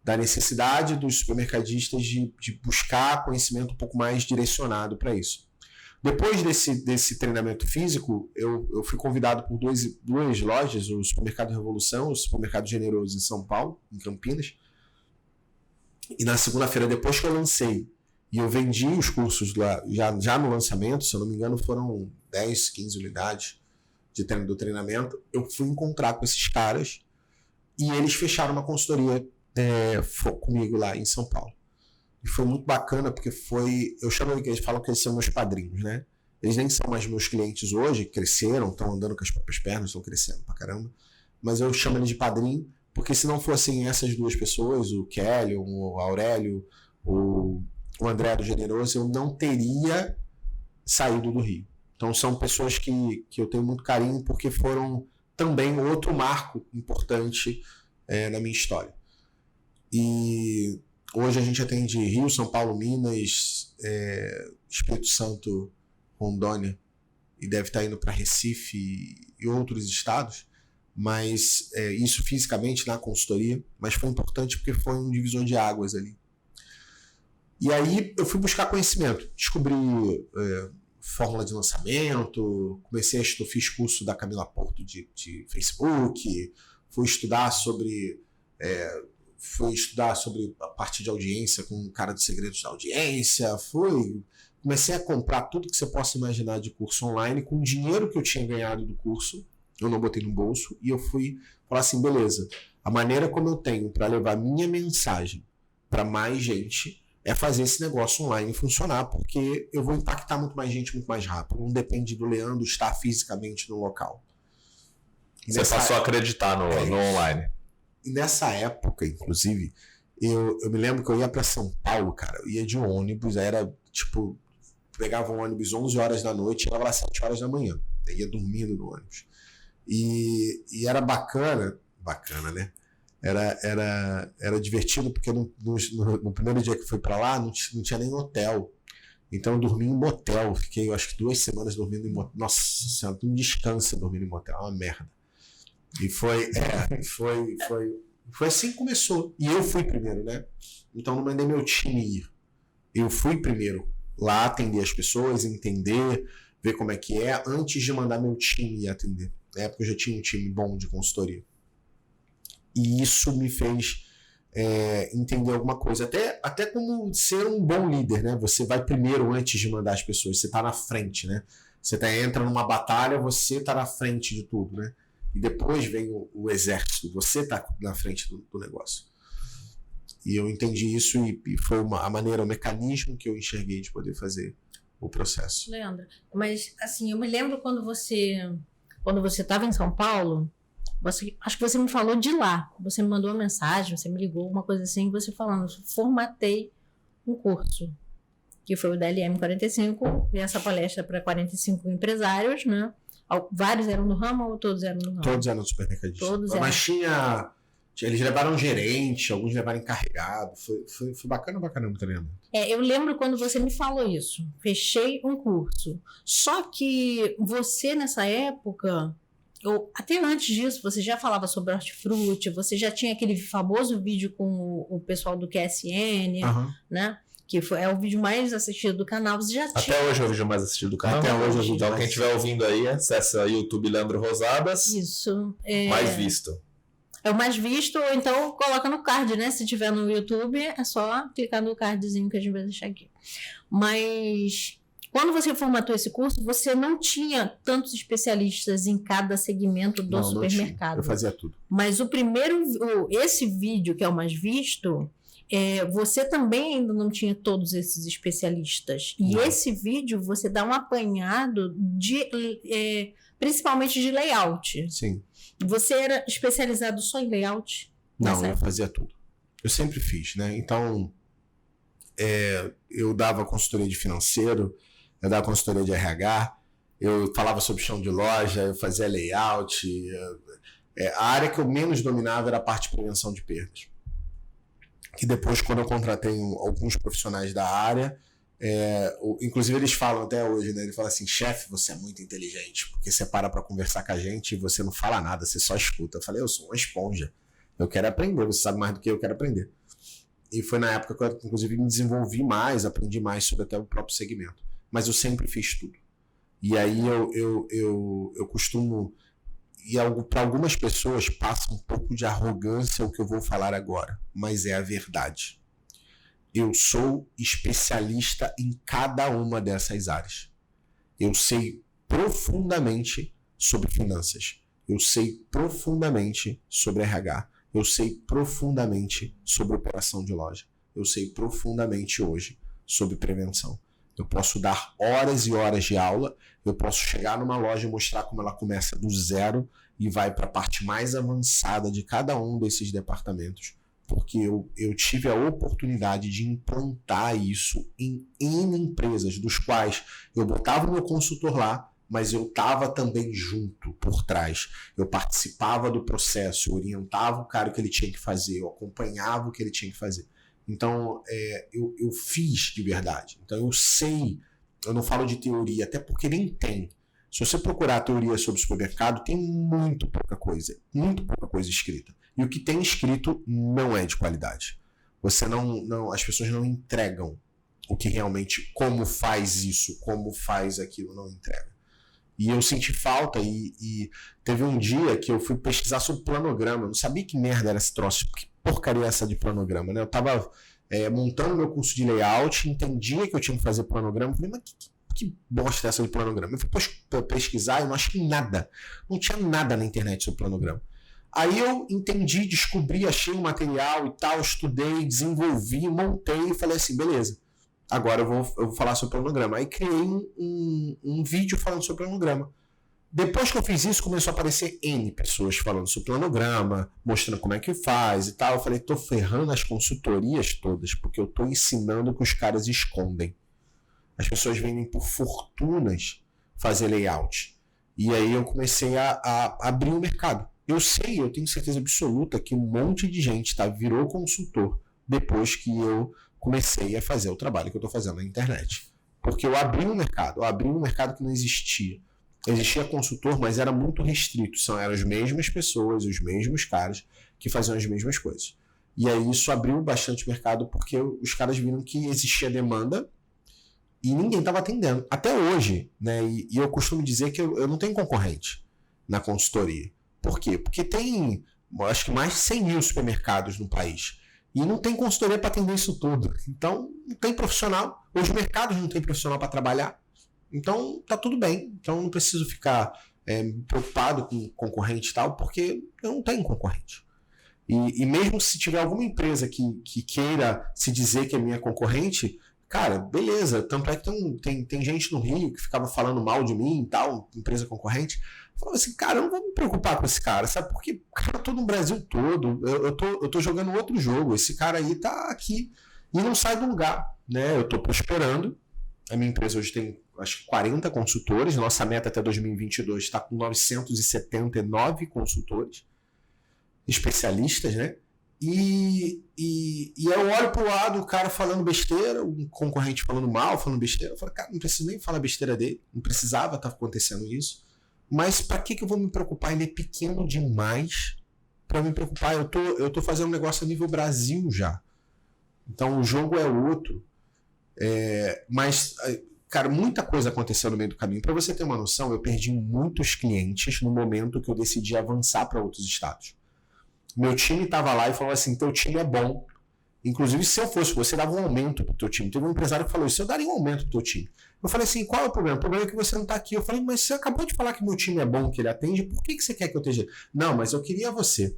Da necessidade dos supermercadistas de buscar conhecimento um pouco mais direcionado para isso. Depois desse treinamento físico, eu fui convidado por duas lojas, o Supermercado Revolução e o Supermercado Generoso em São Paulo, em Campinas. E na segunda-feira, depois que eu lancei, e eu vendi os cursos lá, já no lançamento, se eu não me engano, foram 10, 15 unidades do treinamento. Eu fui encontrar com esses caras e eles fecharam uma consultoria comigo lá em São Paulo. E foi muito bacana, porque eu chamo eles falam que eles são meus padrinhos, né? Eles nem são mais meus clientes hoje, cresceram, estão andando com as próprias pernas, estão crescendo pra caramba. Mas eu chamo eles de padrinho, porque se não fossem essas duas pessoas, o Kelly, o Aurélio, o André do Generoso, eu não teria saído do Rio. Então são pessoas que eu tenho muito carinho, porque foram também outro marco importante na minha história. E hoje a gente atende Rio, São Paulo, Minas, Espírito Santo, Rondônia, e deve estar indo para Recife e outros estados, mas isso fisicamente na consultoria, mas foi importante porque foi um divisor de águas ali. E aí eu fui buscar conhecimento, descobri fórmula de lançamento, fiz curso da Camila Porto de Facebook, fui estudar sobre a parte de audiência com o cara dos segredos da audiência, comecei a comprar tudo que você possa imaginar de curso online com o dinheiro que eu tinha ganhado do curso, eu não botei no bolso, e eu fui falar assim, beleza, a maneira como eu tenho para levar minha mensagem para mais gente é fazer esse negócio online funcionar, porque eu vou impactar muito mais gente muito mais rápido. Não depende do Leandro estar fisicamente no local. Você passou a acreditar no online. E nessa época, inclusive, eu me lembro que eu ia para São Paulo, cara, eu ia de ônibus, era tipo, pegava um ônibus 11 horas da noite, chegava lá 7 horas da manhã. Eu ia dormindo no ônibus. E era bacana, né? Era divertido, porque no primeiro dia que eu fui para lá não tinha nem hotel. Então eu dormi em motel. Fiquei, eu acho que 2 semanas dormindo em motel. Nossa Senhora, tu não descansa dormindo em motel. É uma merda. E foi assim que começou. E eu fui primeiro, né? Então não mandei meu time ir. Eu fui primeiro lá atender as pessoas, entender, ver como é que é, antes de mandar meu time ir atender. Na época eu já tinha um time bom de consultoria. E isso me fez entender alguma coisa. Até como ser um bom líder, né? Você vai primeiro antes de mandar as pessoas. Você está na frente, né? Você entra numa batalha, você está na frente de tudo, né? E depois vem o exército. Você está na frente do negócio. E eu entendi isso e foi a maneira, o mecanismo que eu enxerguei de poder fazer o processo. Leandro, mas assim, eu me lembro quando você estava em São Paulo, acho que você me falou de lá. Você me mandou uma mensagem, você me ligou, uma coisa assim, você falando, formatei um curso, que foi o DLM45, e essa palestra para 45 empresários, né? Vários eram do ramo ou todos eram do ramo? Todos eram supermercadistas. Mas eles levaram gerente, alguns levaram encarregado. Foi bacana muito treinamento. Eu lembro quando você me falou isso. Fechei um curso. Só que você, nessa época, até antes disso, você já falava sobre hortifruti, você já tinha aquele famoso vídeo com o pessoal do QSN, né? Que é o vídeo mais assistido do canal. Você já tinha... Até hoje é o vídeo mais assistido do canal. Até hoje é o vídeo. Então, quem estiver ouvindo aí, acessa YouTube Leandro Rosadas. Isso. Mais visto. É o mais visto, ou então coloca no card, né? Se tiver no YouTube, é só clicar no cardzinho que a gente vai deixar aqui. Mas quando você formatou esse curso, você não tinha tantos especialistas em cada segmento do supermercado. Eu fazia tudo. Mas esse vídeo que é o mais visto, você também ainda não tinha todos esses especialistas. E esse vídeo você dá um apanhado principalmente de layout. Sim. Você era especializado só em layout? Não, eu fazia tudo. Eu sempre fiz, né? Então, eu dava consultoria de financeiro, eu dava consultoria de RH, eu falava sobre chão de loja, eu fazia layout. A área que eu menos dominava era a parte de prevenção de perdas. Que depois, quando eu contratei alguns profissionais da área, inclusive eles falam até hoje, né? Eles falam assim, chefe, você é muito inteligente, porque você para conversar com a gente e você não fala nada, você só escuta. Eu falei, eu sou uma esponja, eu quero aprender, você sabe mais do que eu quero aprender. E foi na época que eu, inclusive, me desenvolvi mais, aprendi mais sobre até o próprio segmento. Mas eu sempre fiz tudo. E aí eu costumo... E para algumas pessoas passa um pouco de arrogância o que eu vou falar agora, mas é a verdade. Eu sou especialista em cada uma dessas áreas. Eu sei profundamente sobre finanças. Eu sei profundamente sobre RH. Eu sei profundamente sobre operação de loja. Eu sei profundamente hoje sobre prevenção. Eu posso dar horas e horas de aula, eu posso chegar numa loja e mostrar como ela começa do zero e vai para a parte mais avançada de cada um desses departamentos, porque eu tive a oportunidade de implantar isso em N empresas, dos quais eu botava o meu consultor lá, mas eu estava também junto, por trás. Eu participava do processo, eu orientava o cara o que ele tinha que fazer, eu acompanhava o que ele tinha que fazer. Então, eu fiz de verdade. Então, eu sei, eu não falo de teoria, até porque nem tem. Se você procurar teoria sobre supermercado, tem muito pouca coisa escrita. E o que tem escrito não é de qualidade. As pessoas não entregam o que realmente, como faz isso, como faz aquilo, não entrega. E eu senti falta e teve um dia que eu fui pesquisar sobre planograma. Eu não sabia que merda era esse troço, que porcaria é essa de planograma, né? Eu tava montando meu curso de layout, entendia que eu tinha que fazer planograma, falei, mas que bosta é essa de planograma? Eu fui pesquisar e não achei nada. Não tinha nada na internet sobre planograma. Aí eu entendi, descobri, achei um material e tal, estudei, desenvolvi, montei e falei assim, beleza. Agora eu vou falar sobre planograma. Aí criei um vídeo falando sobre planograma. Depois que eu fiz isso, começou a aparecer N pessoas falando sobre planograma, mostrando como é que faz e tal. Eu falei, tô ferrando as consultorias todas, porque eu tô ensinando o que os caras escondem. As pessoas vendem por fortunas fazer layout. E aí eu comecei a abrir o mercado. Eu tenho certeza absoluta que um monte de gente virou consultor depois que eu comecei a fazer o trabalho que eu estou fazendo na internet. Porque eu abri um mercado que não existia. Existia consultor, mas era muito restrito. Eram as mesmas pessoas, os mesmos caras que faziam as mesmas coisas. E aí isso abriu bastante mercado porque os caras viram que existia demanda e ninguém estava atendendo. Até hoje, né? E eu costumo dizer que eu não tenho concorrente na consultoria. Por quê? Porque tem, acho que mais de 100 mil supermercados no país. E não tem consultoria para atender isso tudo. Então, não tem profissional. Os mercados não tem profissional para trabalhar. Então, tá tudo bem. Então, não preciso ficar preocupado com concorrente e tal, porque eu não tenho concorrente. E mesmo se tiver alguma empresa que queira se dizer que é minha concorrente, cara, beleza. Tanto é que tem gente no Rio que ficava falando mal de mim e tal, empresa concorrente. Falava assim, cara, eu não vou me preocupar com esse cara, sabe? Porque, cara, eu tô no Brasil todo, eu tô jogando outro jogo, esse cara aí tá aqui e não sai do lugar, né? Eu tô prosperando, a minha empresa hoje tem, acho que 40 consultores, nossa meta até 2022 está com 979 consultores, especialistas, né? E eu olho pro lado, o cara falando besteira, o concorrente falando mal, falando besteira, eu falo, cara, não preciso nem falar besteira dele, não precisava estar acontecendo isso. Mas para que eu vou me preocupar? Ele é pequeno demais para me preocupar. Eu tô fazendo um negócio a nível Brasil já. Então o jogo é outro. Mas, cara, muita coisa aconteceu no meio do caminho. Para você ter uma noção, eu perdi muitos clientes no momento que eu decidi avançar para outros estados. Meu time estava lá e falou assim, teu time é bom. Inclusive, se eu fosse você, dava um aumento pro teu time. Teve um empresário que falou isso, eu daria um aumento pro teu time. Eu falei assim, qual é o problema? O problema é que você não tá aqui. Eu falei, mas você acabou de falar que meu time é bom, que ele atende, por que você quer que eu esteja? Não, mas eu queria você.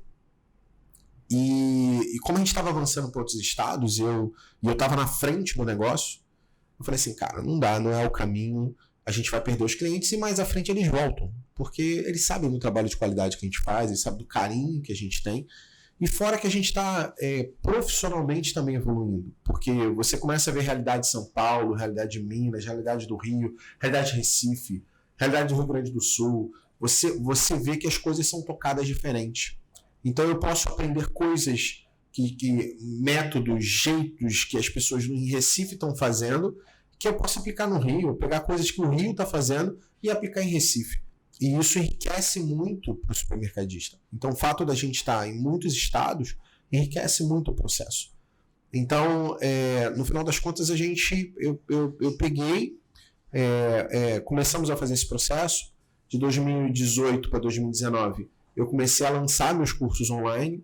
E como a gente estava avançando para outros estados, e eu estava na frente do negócio, eu falei assim, cara, não dá, não é o caminho, a gente vai perder os clientes e mais à frente eles voltam. Porque eles sabem do trabalho de qualidade que a gente faz, eles sabem do carinho que a gente tem. E fora que a gente está profissionalmente também evoluindo, porque você começa a ver realidade de São Paulo, realidade de Minas, realidade do Rio, realidade de Recife, realidade do Rio Grande do Sul. Você vê que as coisas são tocadas diferentes. Então eu posso aprender coisas, métodos, jeitos que as pessoas no Recife estão fazendo, que eu posso aplicar no Rio, pegar coisas que o Rio está fazendo e aplicar em Recife. E isso enriquece muito para o supermercadista. Então, o fato da gente estar em muitos estados enriquece muito o processo. Então, no final das contas, eu peguei, começamos a fazer esse processo. De 2018 para 2019, eu comecei a lançar meus cursos online.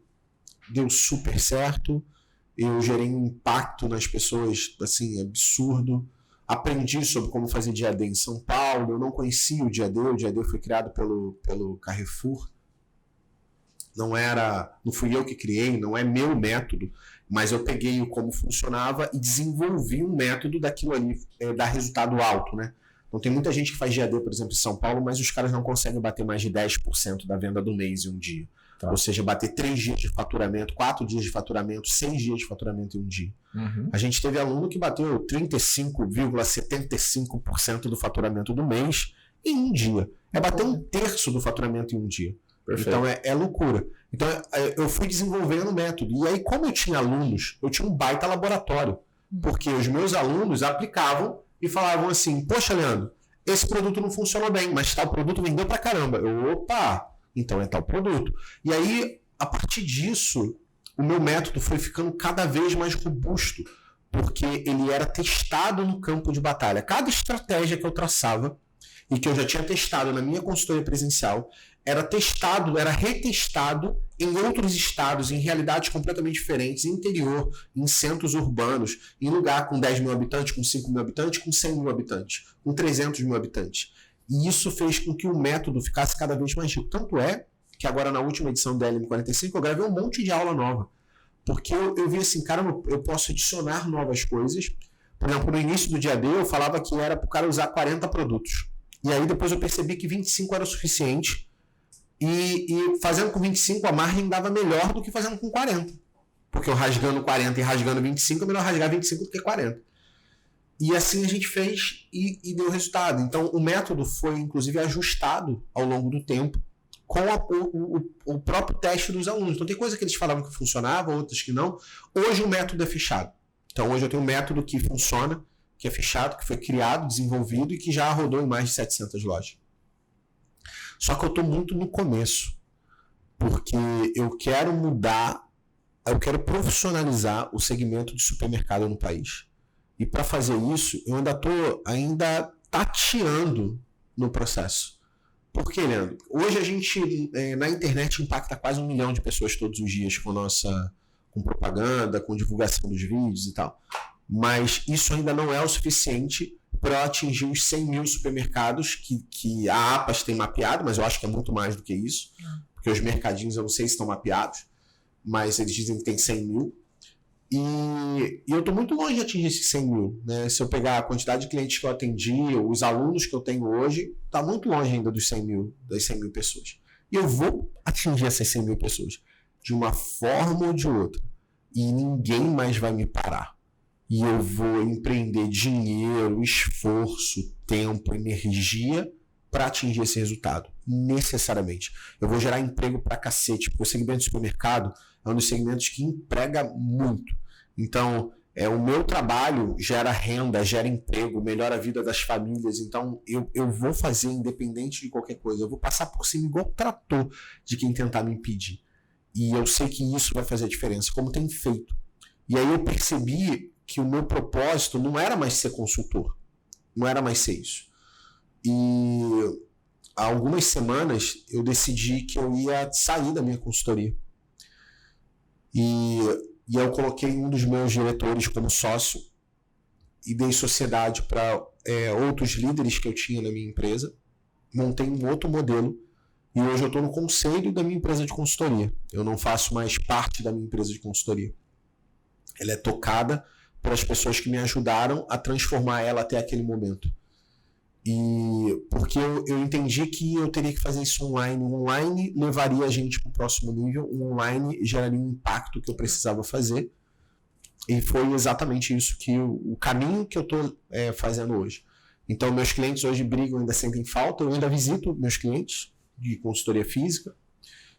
Deu super certo. Eu gerei um impacto nas pessoas, assim, absurdo. Aprendi sobre como fazer dia D em São Paulo. Eu não conhecia o dia D foi criado pelo Carrefour. Não fui eu que criei, não é meu método, mas eu peguei como funcionava e desenvolvi um método daquilo ali, dar resultado alto, né? Então tem muita gente que faz dia D, por exemplo, em São Paulo, mas os caras não conseguem bater mais de 10% da venda do mês em um dia. Tá. Ou seja, bater 3 dias de faturamento, 4 dias de faturamento, 6 dias de faturamento em um dia. Uhum. A gente teve aluno que bateu 35,75% do faturamento do mês em um dia. É bater 1/3 do faturamento em um dia. Perfeito. Então é loucura. Então eu fui desenvolvendo o método. E aí, como eu tinha alunos, eu tinha um baita laboratório. Porque os meus alunos aplicavam e falavam assim, poxa, Leandro, esse produto não funcionou bem, mas tal produto vendeu pra caramba. Opa! Então é tal produto. E aí, a partir disso, o meu método foi ficando cada vez mais robusto, porque ele era testado no campo de batalha. Cada estratégia que eu traçava, e que eu já tinha testado na minha consultoria presencial, era retestado em outros estados, em realidades completamente diferentes, em interior, em centros urbanos, em lugar com 10 mil habitantes, com 5 mil habitantes, com 100 mil habitantes, com 300 mil habitantes. E isso fez com que o método ficasse cada vez mais rico. Tanto é que agora na última edição da LM45 eu gravei um monte de aula nova. Porque eu vi assim, cara, eu posso adicionar novas coisas. Por exemplo, no início do dia D eu falava que era para o cara usar 40 produtos. E aí depois eu percebi que 25 era o suficiente. E fazendo com 25 a margem dava melhor do que fazendo com 40. Porque eu rasgando 40 e rasgando 25 é melhor rasgar 25 do que 40. E assim a gente fez e deu resultado. Então o método foi inclusive ajustado ao longo do tempo com o próprio teste dos alunos. Então tem coisa que eles falavam que funcionava, outras que não. Hoje o método é fechado. Então hoje eu tenho um método que funciona, que é fechado, que foi criado, desenvolvido e que já rodou em mais de 700 lojas. Só que eu estou muito no começo, porque eu quero eu quero profissionalizar o segmento de supermercado no país. E para fazer isso, eu ainda estou tateando no processo. Por quê, Leandro? Hoje a gente, na internet, impacta quase 1 milhão de pessoas todos os dias com propaganda, com divulgação dos vídeos e tal. Mas isso ainda não é o suficiente para atingir os 100 mil supermercados que a APAS tem mapeado, mas eu acho que é muito mais do que isso, porque os mercadinhos eu não sei se estão mapeados, mas eles dizem que tem 100 mil. E eu estou muito longe de atingir esses 100 mil. Né? Se eu pegar a quantidade de clientes que eu atendi, os alunos que eu tenho hoje, está muito longe ainda das 100 mil pessoas. E eu vou atingir essas 100 mil pessoas de uma forma ou de outra. E ninguém mais vai me parar. E eu vou empreender dinheiro, esforço, tempo, energia para atingir esse resultado. Necessariamente. Eu vou gerar emprego pra cacete, porque o segmento de supermercado é um dos segmentos que emprega muito. Então, o meu trabalho gera renda, gera emprego, melhora a vida das famílias. Então, eu vou fazer independente de qualquer coisa. Eu vou passar por cima igual trator de quem tentar me impedir. E eu sei que isso vai fazer a diferença, como tem feito. E aí eu percebi que o meu propósito não era mais ser consultor. Não era mais ser isso. E há algumas semanas eu decidi que eu ia sair da minha consultoria. E eu coloquei um dos meus diretores como sócio e dei sociedade para outros líderes que eu tinha na minha empresa. Montei um outro modelo e hoje eu estou no conselho da minha empresa de consultoria. Eu não faço mais parte da minha empresa de consultoria. Ela é tocada pelas pessoas que me ajudaram a transformar ela até aquele momento. E porque eu entendi que eu teria que fazer isso online. O online levaria a gente para o próximo nível. O online geraria um impacto que eu precisava fazer. E foi exatamente isso que o caminho que eu estou fazendo hoje. Então, meus clientes hoje brigam, ainda sentem falta. Eu ainda visito meus clientes de consultoria física.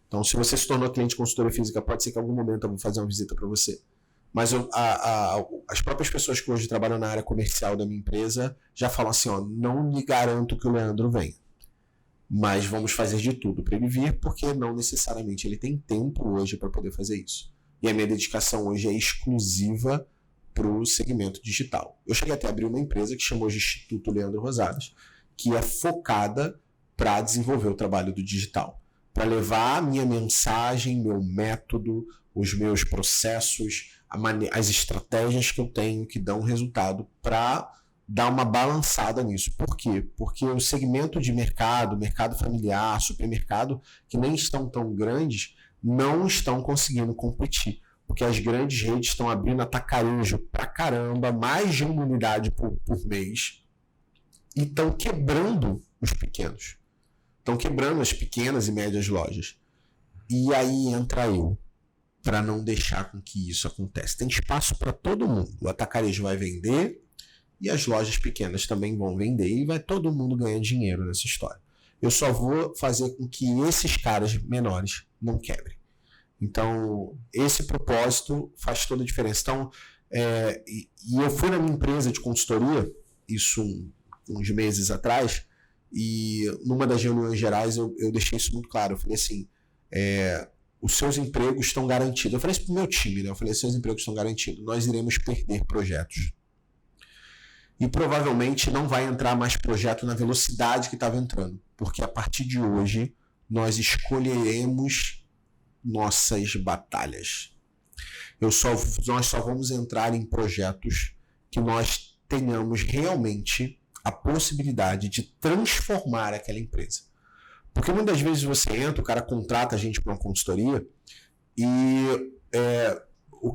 Então, se você se tornou cliente de consultoria física, pode ser que em algum momento eu vou fazer uma visita para você. Mas as próprias pessoas que hoje trabalham na área comercial da minha empresa já falam assim, não lhe garanto que o Leandro venha. Mas vamos fazer de tudo para ele vir, porque não necessariamente ele tem tempo hoje para poder fazer isso. E a minha dedicação hoje é exclusiva para o segmento digital. Eu cheguei até a abrir uma empresa que chamou de Instituto Leandro Rosadas, que é focada para desenvolver o trabalho do digital, para levar a minha mensagem, meu método, os meus processos, as estratégias que eu tenho que dão resultado para dar uma balançada nisso. Por quê? Porque o segmento de mercado familiar, supermercado, que nem estão tão grandes, não estão conseguindo competir. Porque as grandes redes estão abrindo atacarejo pra caramba, mais de uma unidade por mês, e estão quebrando os pequenos. Estão quebrando as pequenas e médias lojas. E aí entra eu, para não deixar com que isso aconteça. Tem espaço para todo mundo. O atacarejo vai vender e as lojas pequenas também vão vender e vai todo mundo ganhar dinheiro nessa história. Eu só vou fazer com que esses caras menores não quebrem. Então, esse propósito faz toda a diferença. Então, e eu fui na minha empresa de consultoria, isso uns meses atrás, e numa das reuniões gerais eu deixei isso muito claro. Eu falei assim, os seus empregos estão garantidos. Eu falei isso pro meu time, né? Eu falei, seus empregos estão garantidos. Nós iremos perder projetos. E provavelmente não vai entrar mais projeto na velocidade que estava entrando. Porque a partir de hoje, nós escolheremos nossas batalhas. Nós só vamos entrar em projetos que nós tenhamos realmente a possibilidade de transformar aquela empresa. Porque muitas vezes você entra, o cara contrata a gente para uma consultoria e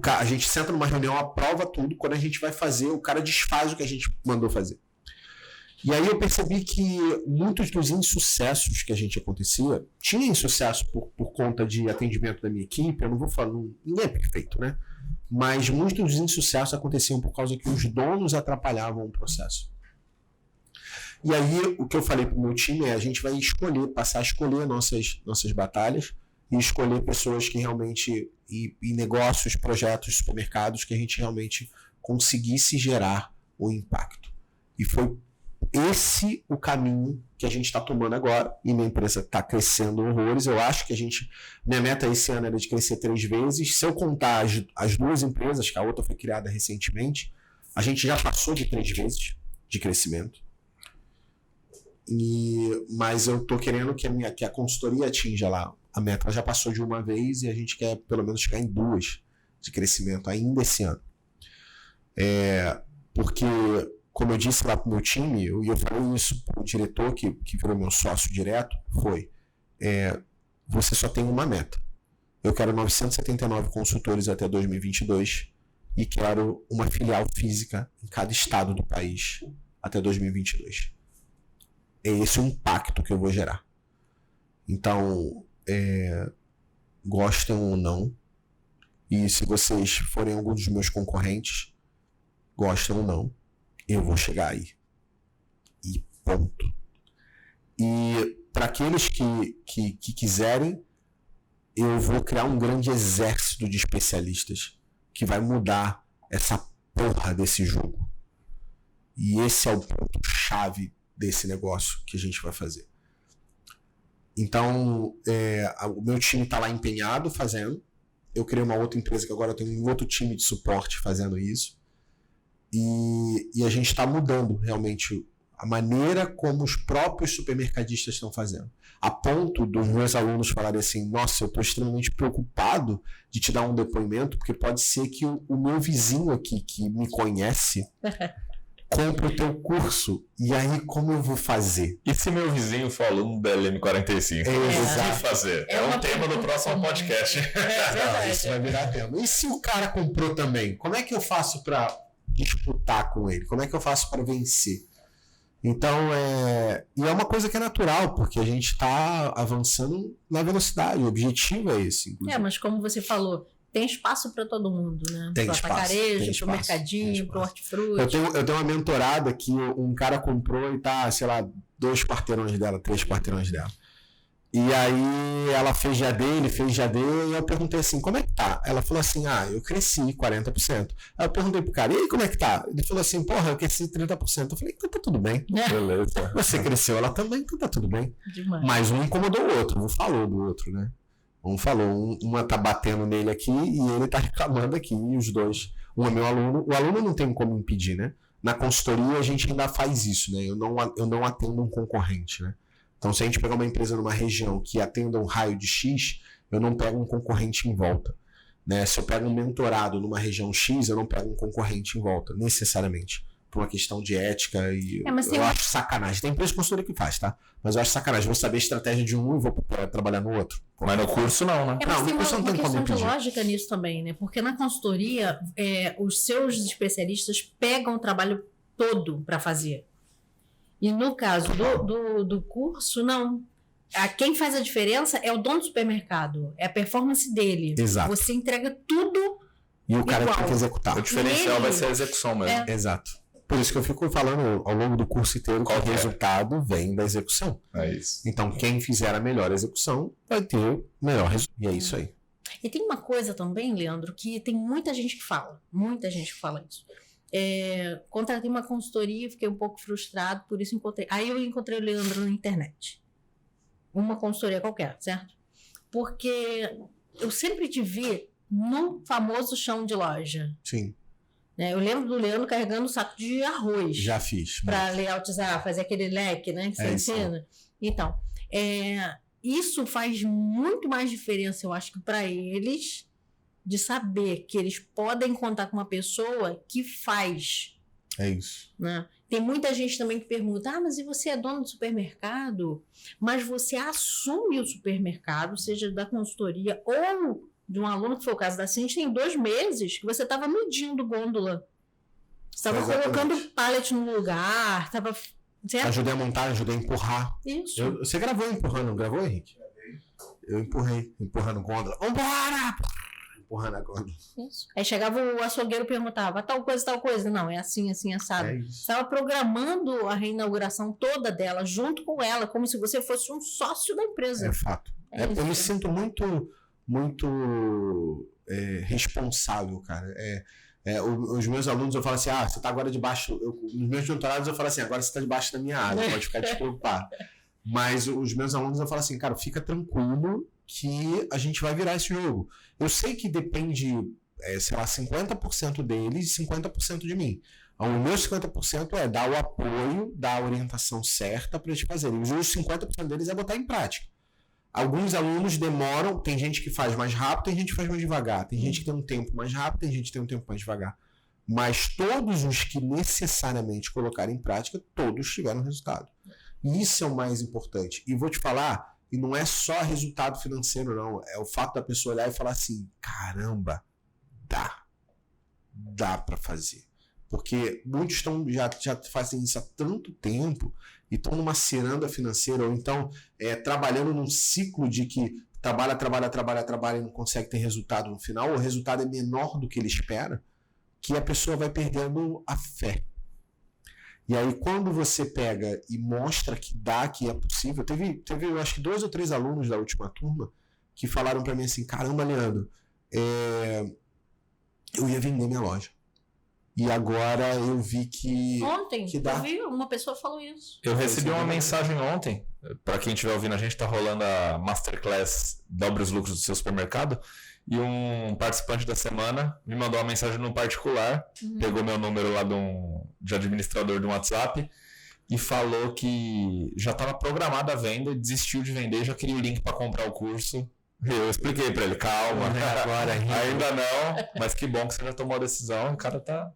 a gente senta numa reunião, aprova tudo, quando a gente vai fazer, o cara desfaz o que a gente mandou fazer. E aí eu percebi que muitos dos insucessos que a gente acontecia, tinha insucesso por conta de atendimento da minha equipe, eu não vou falar, ninguém é perfeito, né? Mas muitos dos insucessos aconteciam por causa que os donos atrapalhavam o processo. E aí o que eu falei para o meu time a gente vai passar a escolher nossas batalhas e escolher pessoas que realmente, e negócios, projetos, supermercados, que a gente realmente conseguisse gerar o impacto. E foi esse o caminho que a gente está tomando agora, e minha empresa está crescendo horrores. Eu acho que minha meta esse ano era de crescer 3 vezes. Se eu contar as 2 empresas, que a outra foi criada recentemente, a gente já passou de 3 vezes de crescimento. Mas eu estou querendo que a consultoria atinja lá. A meta já passou de 1 vez e a gente quer pelo menos chegar em 2 de crescimento ainda esse ano. Porque, como eu disse lá para o meu time, e eu falei isso para o diretor que virou meu sócio direto, você só tem uma meta. Eu quero 979 consultores até 2022 e quero uma filial física em cada estado do país até 2022. É esse o impacto que eu vou gerar. Então, gostem ou não, e se vocês forem algum dos meus concorrentes, gostem ou não, eu vou chegar aí. E ponto. E para aqueles que quiserem, eu vou criar um grande exército de especialistas que vai mudar essa porra desse jogo. E esse é o ponto-chave desse negócio que a gente vai fazer. Então, o meu time está lá empenhado fazendo. Eu criei uma outra empresa que agora eu tenho um outro time de suporte fazendo isso. E a gente está mudando realmente a maneira como os próprios supermercadistas estão fazendo. A ponto dos meus alunos falarem assim, nossa, eu estou extremamente preocupado de te dar um depoimento, porque pode ser que o meu vizinho aqui, que me conhece, compre o teu curso, e aí como eu vou fazer? E se meu vizinho for aluno da LM45? O que fazer? É um tema do próximo podcast. Isso vai virar tema. E se o cara comprou também? Como é que eu faço para disputar com ele? Como é que eu faço para vencer? Então, e é uma coisa que é natural, porque a gente está avançando na velocidade, o objetivo é esse. Inclusive. Mas como você falou, tem espaço para todo mundo, né? Tem pro espaço, atacarejo, pro mercadinho, pro hortifruti. Eu tenho uma mentorada que um cara comprou e tá, sei lá, 2 quarteirões dela, 3 quarteirões dela. E aí ela fez GAD, ele fez GAD, e eu perguntei assim, como é que tá? Ela falou assim, eu cresci 40%. Aí eu perguntei pro cara, e aí como é que tá? Ele falou assim, porra, eu cresci 30%. Eu falei, então tá tudo bem. Beleza. Você cresceu, ela também, então tá tudo bem. Demais. Mas um incomodou o outro, um falou do outro, né? Um falou, uma tá batendo nele aqui e ele tá reclamando aqui, e os dois. Um é meu aluno, o aluno não tem como impedir, né? Na consultoria a gente ainda faz isso, né? Eu não atendo um concorrente, né? Então, se a gente pegar uma empresa numa região que atenda um raio de X, eu não pego um concorrente em volta. Né? Se eu pego um mentorado numa região X, eu não pego um concorrente em volta, necessariamente. Por uma questão de ética e eu acho sacanagem. Tem empresa de consultoria que faz, tá? Mas eu acho sacanagem. Vou saber a estratégia de um e vou trabalhar no outro. Mas no curso não, né? Mas tem curso não uma tem como questão de impedir. lógica nisso também, né? Porque na consultoria, os seus especialistas pegam o trabalho todo para fazer. E no caso do curso, não. Quem faz a diferença é o dono do supermercado. É a performance dele. Exato. Você entrega tudo e o cara igual. tem que executar. O diferencial vai ser a execução mesmo. Exato. Por isso que eu fico falando ao longo do curso inteiro que o resultado vem da execução. É isso. Então, quem fizer a melhor execução vai ter melhor resultado. E é isso aí. E tem uma coisa também, Leandro, que tem muita gente que fala. Muita gente que fala isso. Contratei uma consultoria, fiquei um pouco frustrado, por isso encontrei. Aí eu encontrei o Leandro na internet. Uma consultoria qualquer, certo? Porque eu sempre te vi no famoso chão de loja. Sim. Eu lembro do Leandro carregando um saco de arroz. Já fiz. Para layoutizar, fazer aquele leque, né? Que você ensina. Então, isso faz muito mais diferença, eu acho, que para eles, de saber que eles podem contar com uma pessoa que faz. É isso. Né? Tem muita gente também que pergunta, mas e você é dono do supermercado? Mas você assume o supermercado, seja da consultoria ou de um aluno, que foi o caso da Cintia, tem 2 meses que você estava medindo gôndola. Você estava colocando pallet no lugar, estava... Ajudei a montar, ajudei a empurrar. Isso. Você gravou empurrando, não gravou, Henrique? Eu empurrei, empurrando gôndola. Vambora! Empurrando a gôndola. Isso. Aí chegava o açougueiro e perguntava, tal coisa. Não, é assim, assado. Estava programando a reinauguração toda dela, junto com ela, como se você fosse um sócio da empresa. É fato. Eu me sinto muito responsável, cara. Os meus alunos, eu falo assim, você está agora debaixo... Nos meus mentorados eu falo assim, agora você está debaixo da minha asa, pode ficar despreocupado. Mas os meus alunos eu falo assim, cara, fica tranquilo que a gente vai virar esse jogo. Eu sei que depende, sei lá, 50% deles e 50% de mim. O meu 50% é dar o apoio, dar a orientação certa para eles fazerem. Os 50% deles é botar em prática. Alguns alunos demoram, tem gente que faz mais rápido, tem gente que faz mais devagar, tem gente que tem um tempo mais rápido, tem gente que tem um tempo mais devagar. Mas todos os que necessariamente colocaram em prática, todos tiveram resultado. E isso é o mais importante. E vou te falar, e não é só resultado financeiro, não. É o fato da pessoa olhar e falar assim, caramba, dá para fazer. Porque muitos já fazem isso há tanto tempo e estão numa ciranda financeira, ou então trabalhando num ciclo de que trabalha e não consegue ter resultado no final, ou o resultado é menor do que ele espera, que a pessoa vai perdendo a fé. E aí, quando você pega e mostra que dá, que é possível... Teve eu acho que 2 ou 3 alunos da última turma que falaram para mim assim, caramba, Leandro, eu ia vender minha loja. E agora eu vi que... Ontem, que dá. eu vi, uma pessoa falou isso. Eu recebi uma mensagem ontem, para quem estiver ouvindo, a gente está rolando a Masterclass Dobre os Lucros do Seu Supermercado, e um participante da semana me mandou uma mensagem no particular, pegou meu número lá de administrador do WhatsApp, e falou que já estava programada a venda, desistiu de vender, já queria o link para comprar o curso. Eu expliquei para ele, calma, agora ainda não, mas que bom que você já tomou a decisão, o cara tá...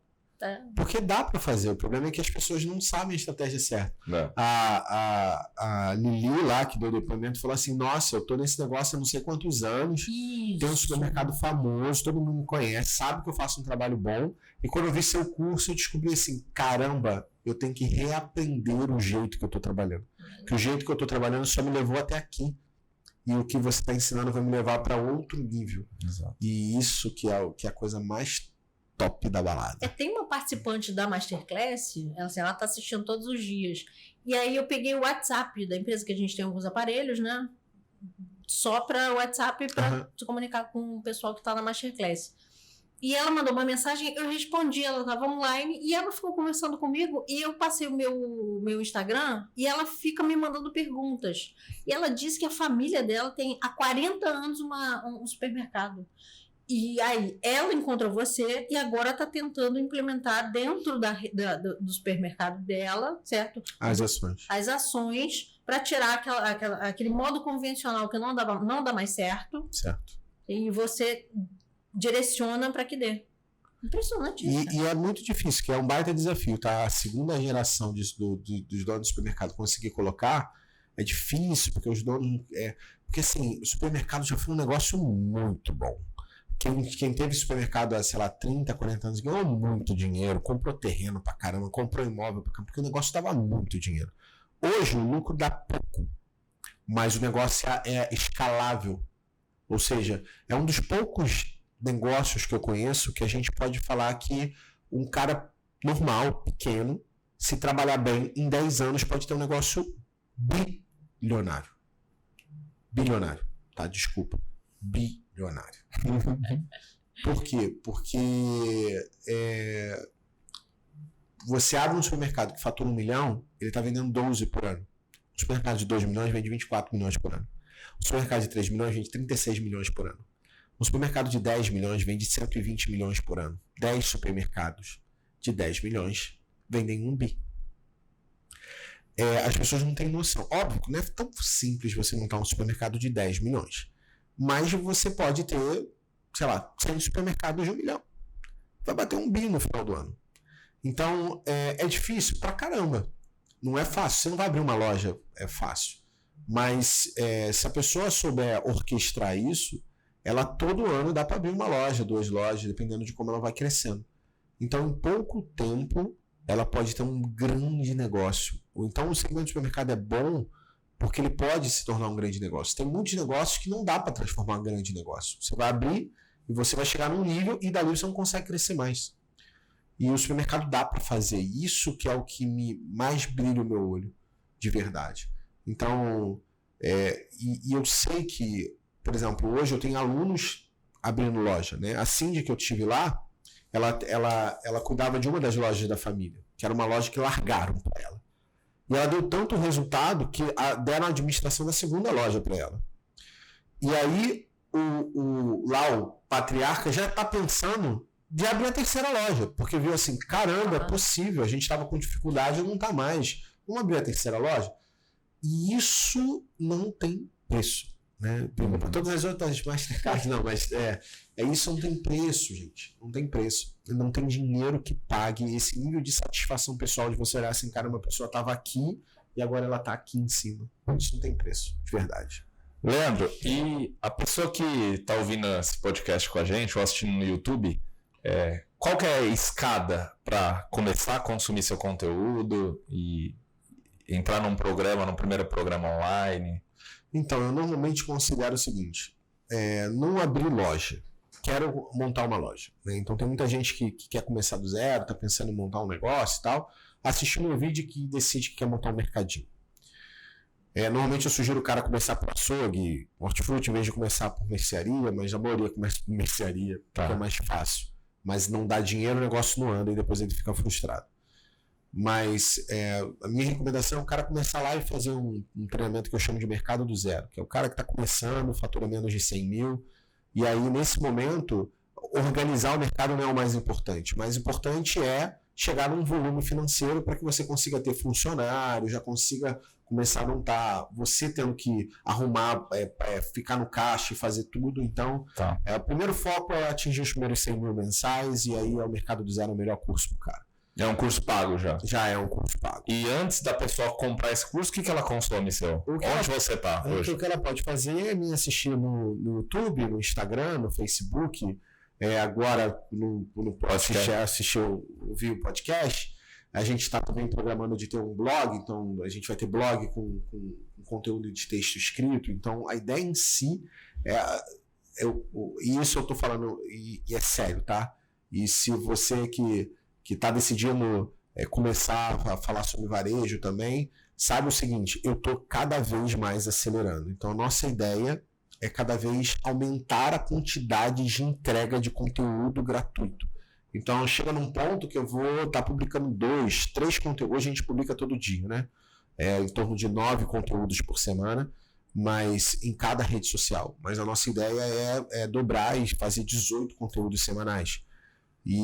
Porque dá para fazer, o problema é que as pessoas não sabem a estratégia certa. A Lili lá, que deu depoimento, falou assim, nossa, eu tô nesse negócio há não sei quantos anos, tem um supermercado famoso, todo mundo me conhece, sabe que eu faço um trabalho bom, e quando eu vi seu curso eu descobri assim, caramba, eu tenho que reaprender o jeito que eu tô trabalhando, que o jeito que eu tô trabalhando só me levou até aqui, e o que você está ensinando vai me levar para outro nível. Exato. E isso que é a coisa mais top da balada. Tem uma participante da Masterclass, ela tá assistindo todos os dias. E aí eu peguei o WhatsApp da empresa, que a gente tem alguns aparelhos, né? Só para o WhatsApp para se comunicar com o pessoal que tá na Masterclass. E ela mandou uma mensagem, eu respondi, ela estava online, e ela ficou conversando comigo, e eu passei o meu Instagram, e ela fica me mandando perguntas. E ela disse que a família dela tem há 40 anos um supermercado. E aí, ela encontrou você e agora está tentando implementar dentro do supermercado dela, certo? As ações. As ações para tirar aquele modo convencional que não dá mais certo. Certo. E você direciona para que dê. Impressionante isso. E é muito difícil, que é um baita desafio, tá? A segunda geração dos donos do supermercado conseguir colocar é difícil, porque os donos... porque assim, o supermercado já foi um negócio muito bom. Quem teve supermercado há, sei lá, 30, 40 anos ganhou muito dinheiro, comprou terreno pra caramba, comprou imóvel pra caramba, porque o negócio dava muito dinheiro. Hoje o lucro dá pouco, mas o negócio é escalável. Ou seja, é um dos poucos negócios que eu conheço que a gente pode falar que um cara normal, pequeno, se trabalhar bem, em 10 anos pode ter um negócio bilionário. Bilionário, tá? Desculpa. Bilionário. Por quê? Porque você abre um supermercado que fatura 1 milhão, ele está vendendo 12 por ano. O supermercado de 2 milhões vende 24 milhões por ano. O supermercado de 3 milhões vende 36 milhões por ano. O supermercado de 10 milhões vende 120 milhões por ano. 10 supermercados de 10 milhões vendem 1 bi. As pessoas não têm noção. Óbvio que não é tão simples você montar um supermercado de 10 milhões. Mas você pode ter, sei lá, 100 supermercados de 1 milhão. Vai bater 1 bi no final do ano. Então, é difícil pra caramba. Não é fácil. Você não vai abrir uma loja, é fácil. Mas se a pessoa souber orquestrar isso, ela todo ano dá para abrir uma loja, 2 lojas, dependendo de como ela vai crescendo. Então, em pouco tempo, ela pode ter um grande negócio. Então, o segmento de supermercado é bom porque ele pode se tornar um grande negócio. Tem muitos negócios que não dá para transformar em um grande negócio. Você vai abrir e você vai chegar num nível e dali você não consegue crescer mais. E o supermercado dá para fazer. Isso que é o que mais brilha o meu olho, de verdade. Então, e eu sei que, por exemplo, hoje eu tenho alunos abrindo loja, né? A Cindy que eu tive lá, ela cuidava de uma das lojas da família, que era uma loja que largaram para ela. E ela deu tanto resultado que deram a administração da segunda loja para ela. E aí o patriarca já está pensando de abrir a terceira loja, porque viu assim, caramba, é possível, a gente estava com dificuldade e não está mais. Vamos abrir a terceira loja? E isso não tem preço. Né? Para todas as outras Mastercards, não, mas isso não tem preço, gente. Não tem preço. Não tem dinheiro que pague esse nível de satisfação pessoal de você olhar assim, cara, uma pessoa estava aqui e agora ela está aqui em cima. Isso não tem preço, de verdade. Leandro, e a pessoa que está ouvindo esse podcast com a gente ou assistindo no YouTube, qual que é a escada para começar a consumir seu conteúdo e entrar num primeiro programa online? Então, eu normalmente considero o seguinte, não abrir loja, quero montar uma loja. Né? Então tem muita gente que quer começar do zero, está pensando em montar um negócio e tal, assistindo um vídeo que decide que quer montar um mercadinho. Normalmente eu sugiro o cara começar por açougue, hortifruti, em vez de começar por mercearia, mas a maioria começa por mercearia, porque é mais fácil. Mas não dá dinheiro, o negócio não anda e depois ele fica frustrado. Mas a minha recomendação é o cara começar lá e fazer um treinamento que eu chamo de mercado do zero, que é o cara que está começando, fatura menos de 100 mil, e aí nesse momento organizar o mercado não é o mais importante. O mais importante é chegar num volume financeiro para que você consiga ter funcionário, já consiga começar a não estar você tendo que arrumar, ficar no caixa e fazer tudo. Então, o primeiro foco é atingir os primeiros 100 mil mensais, e aí o Mercado do Zero é o melhor curso pro cara. É um curso pago já? Já é um curso pago. E antes da pessoa comprar esse curso, o que ela consome, seu? Onde você está hoje? O que ela pode fazer é me assistir no YouTube, no Instagram, no Facebook. Agora, no ouvir o podcast. A gente está também programando de ter um blog, então a gente vai ter blog com conteúdo de texto escrito. Então, a ideia em si e isso eu estou falando, e é sério, tá? E se você que está decidindo começar a falar sobre varejo também, sabe o seguinte, eu estou cada vez mais acelerando. Então, a nossa ideia é cada vez aumentar a quantidade de entrega de conteúdo gratuito. Então, chega num ponto que eu vou estar publicando 2, 3 conteúdos. Hoje a gente publica todo dia, né? Em torno de 9 conteúdos por semana, mas em cada rede social. Mas a nossa ideia é dobrar e fazer 18 conteúdos semanais. E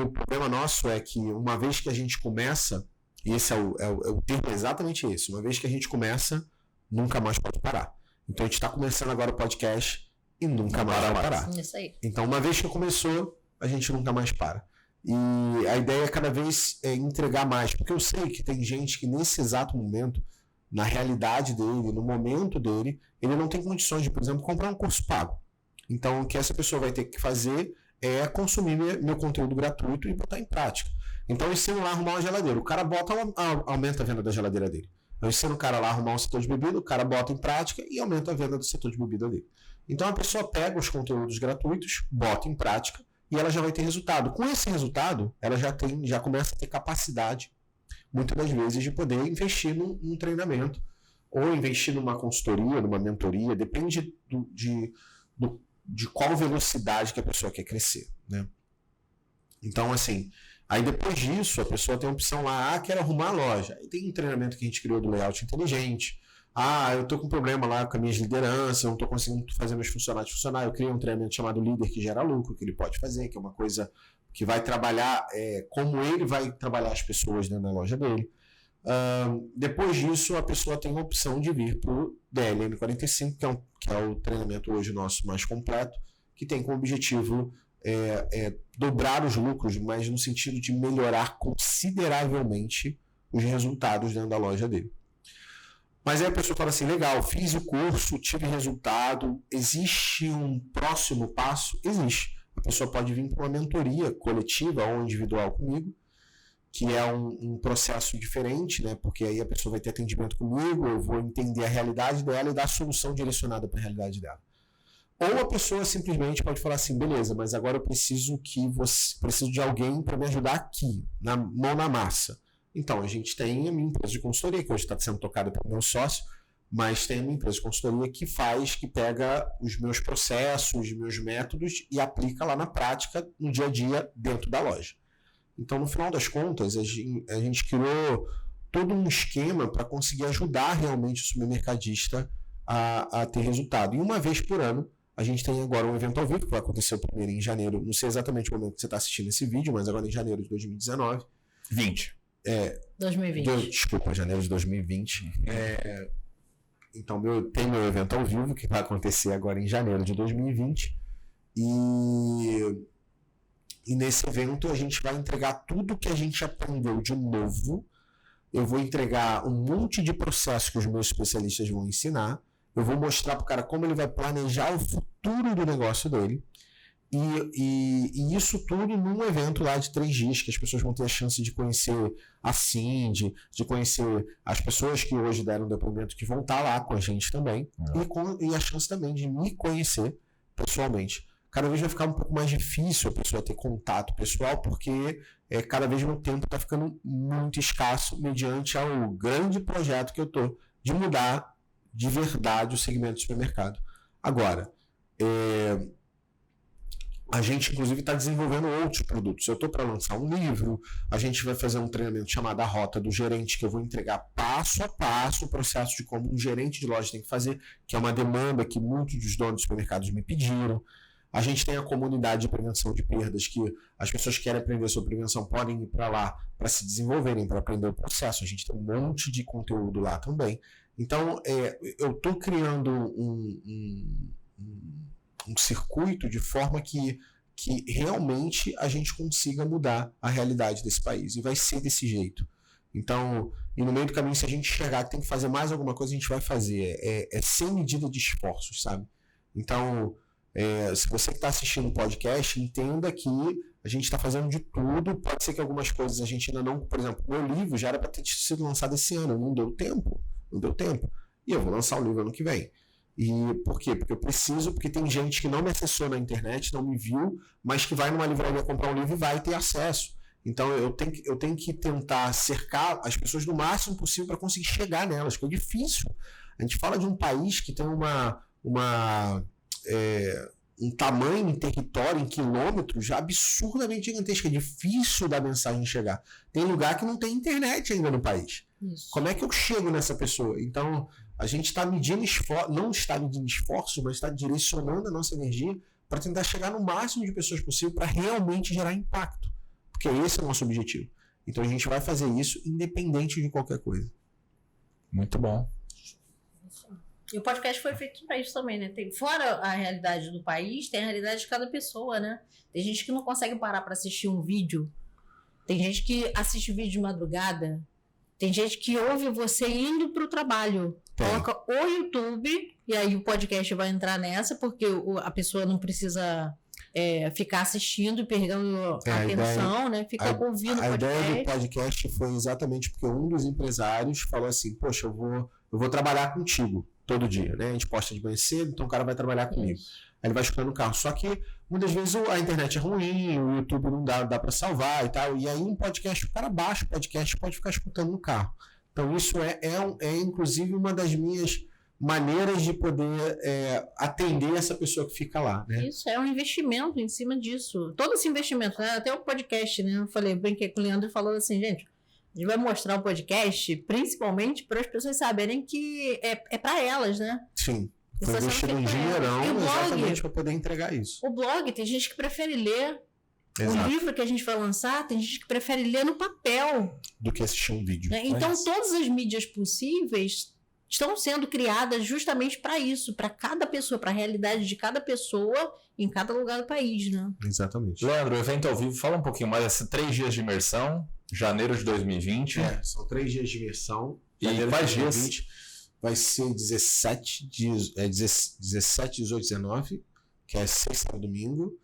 o problema nosso é que uma vez que a gente começa, e esse é o termo exatamente esse, uma vez que a gente começa, nunca mais pode parar. Então a gente está começando agora o podcast e nunca mais vai parar. Isso aí. Então uma vez que começou, a gente nunca mais para. E a ideia é cada vez entregar mais, porque eu sei que tem gente que nesse exato momento, na realidade dele, no momento dele, ele não tem condições de, por exemplo, comprar um curso pago. Então o que essa pessoa vai ter que fazer é consumir meu conteúdo gratuito e botar em prática. Então eu ensino lá a arrumar uma geladeira. O cara aumenta a venda da geladeira dele. Eu ensino o cara lá a arrumar um setor de bebida, o cara bota em prática e aumenta a venda do setor de bebida dele. Então a pessoa pega os conteúdos gratuitos, bota em prática e ela já vai ter resultado. Com esse resultado, ela já começa a ter capacidade, muitas das vezes, de poder investir num treinamento ou investir numa consultoria, numa mentoria, depende de qual velocidade que a pessoa quer crescer, né? Então, assim, aí depois disso, a pessoa tem a opção lá, quero arrumar a loja. Aí tem um treinamento que a gente criou do layout inteligente. Eu estou com um problema lá com as minhas lideranças, eu não estou conseguindo fazer meus funcionários funcionar. Eu criei um treinamento chamado Líder que Gera Lucro, que ele pode fazer, que é uma coisa que vai trabalhar como ele vai trabalhar as pessoas dentro da loja dele. Depois disso, a pessoa tem a opção de vir para o DLM 45, que é o treinamento hoje nosso mais completo, que tem como objetivo dobrar os lucros, mas no sentido de melhorar consideravelmente os resultados dentro da loja dele. Mas aí a pessoa fala assim, legal, fiz o curso, tive resultado, existe um próximo passo? Existe. A pessoa pode vir para uma mentoria coletiva ou individual comigo, que é um processo diferente, né? Porque aí a pessoa vai ter atendimento comigo, eu vou entender a realidade dela e dar a solução direcionada para a realidade dela. Ou a pessoa simplesmente pode falar assim, beleza, mas agora eu preciso de alguém para me ajudar aqui, na mão na massa. Então, a gente tem a minha empresa de consultoria, que hoje está sendo tocada pelo meu sócio, mas tem a minha empresa de consultoria que pega os meus processos, os meus métodos e aplica lá na prática, no dia a dia, dentro da loja. Então, no final das contas, a gente criou todo um esquema para conseguir ajudar realmente o supermercadista a ter resultado. E uma vez por ano, a gente tem agora um evento ao vivo, que vai acontecer o primeiro em janeiro, não sei exatamente o momento que você está assistindo esse vídeo, mas agora em janeiro de 2019. 2020. Desculpa, janeiro de 2020. Então, tem meu evento ao vivo, que vai acontecer agora em janeiro de 2020. E nesse evento a gente vai entregar tudo que a gente aprendeu de novo. Eu vou entregar um monte de processos que os meus especialistas vão ensinar. Eu vou mostrar para o cara como ele vai planejar o futuro do negócio dele. E isso tudo num evento lá de 3 dias, que as pessoas vão ter a chance de conhecer a Cindy, de conhecer as pessoas que hoje deram depoimento, que vão estar lá com a gente também, e a chance também de me conhecer pessoalmente. Cada vez vai ficar um pouco mais difícil a pessoa ter contato pessoal, porque cada vez meu tempo está ficando muito escasso mediante ao grande projeto que eu estou de mudar de verdade o segmento do supermercado. Agora, a gente, inclusive, está desenvolvendo outros produtos. Eu estou para lançar um livro, a gente vai fazer um treinamento chamado A Rota do Gerente, que eu vou entregar passo a passo o processo de como um gerente de loja tem que fazer, que é uma demanda que muitos dos donos de supermercados me pediram. A gente tem a comunidade de prevenção de perdas, que as pessoas que querem aprender sobre prevenção podem ir para lá para se desenvolverem, para aprender o processo. A gente tem um monte de conteúdo lá também. Então, eu estou criando um circuito de forma que realmente a gente consiga mudar a realidade desse país. E vai ser desse jeito. Então, e no meio do caminho, se a gente chegar que tem que fazer mais alguma coisa, a gente vai fazer. É sem medida de esforços, sabe? Então, se você que está assistindo o podcast, entenda que a gente está fazendo de tudo. Pode ser que algumas coisas a gente ainda não... Por exemplo, o meu livro já era para ter sido lançado esse ano. Não deu tempo. E eu vou lançar o livro ano que vem. E por quê? Porque eu preciso, porque tem gente que não me acessou na internet, não me viu, mas que vai numa livraria comprar um livro e vai ter acesso. Então eu tenho que tentar cercar as pessoas do máximo possível para conseguir chegar nelas, que é difícil. A gente fala de um país que tem um tamanho em território, em quilômetros, absurdamente gigantesco. É difícil da mensagem chegar. Tem lugar que não tem internet ainda no país. Isso. Como é que eu chego nessa pessoa? Então, a gente está medindo esforços, não está medindo esforços, mas está direcionando a nossa energia para tentar chegar no máximo de pessoas possível para realmente gerar impacto. Porque esse é o nosso objetivo. Então, a gente vai fazer isso independente de qualquer coisa. Muito bom. E o podcast foi feito para isso também, né? Fora a realidade do país, tem a realidade de cada pessoa, né? Tem gente que não consegue parar para assistir um vídeo. Tem gente que assiste vídeo de madrugada. Tem gente que ouve você indo para o trabalho. Coloca o YouTube e aí o podcast vai entrar nessa, porque a pessoa não precisa ficar assistindo e perdendo a atenção, né? Fica ouvindo o podcast. A ideia do podcast foi exatamente porque um dos empresários falou assim, poxa, eu vou trabalhar contigo todo dia, né? A gente posta de manhã cedo, então o cara vai trabalhar comigo. Aí ele vai escutando no carro. Só que muitas vezes a internet é ruim, o YouTube não dá para salvar e tal. E aí um podcast, o cara baixa o podcast, pode ficar escutando no carro. Então isso é inclusive uma das minhas maneiras de poder atender essa pessoa que fica lá, né? Isso, é um investimento em cima disso. Todo esse investimento, né? Até o podcast, né? Eu brinquei com o Leandro e falou assim, gente, a gente vai mostrar o podcast principalmente para as pessoas saberem que é para elas, né? Sim. Foi investido um dinheirão exatamente para poder entregar isso. O blog, tem gente que prefere ler. Exato. O livro que a gente vai lançar, tem gente que prefere ler no papel. Do que assistir um vídeo. Né? Então, todas as mídias possíveis estão sendo criadas justamente para isso, para cada pessoa, para a realidade de cada pessoa em cada lugar do país, né? Exatamente. Leandro, o evento ao vivo, fala um pouquinho mais desses 3 dias de imersão, janeiro de 2020. São 3 dias de imersão. E quais dias? Vai ser 17, 18, 19, que é sexta e domingo.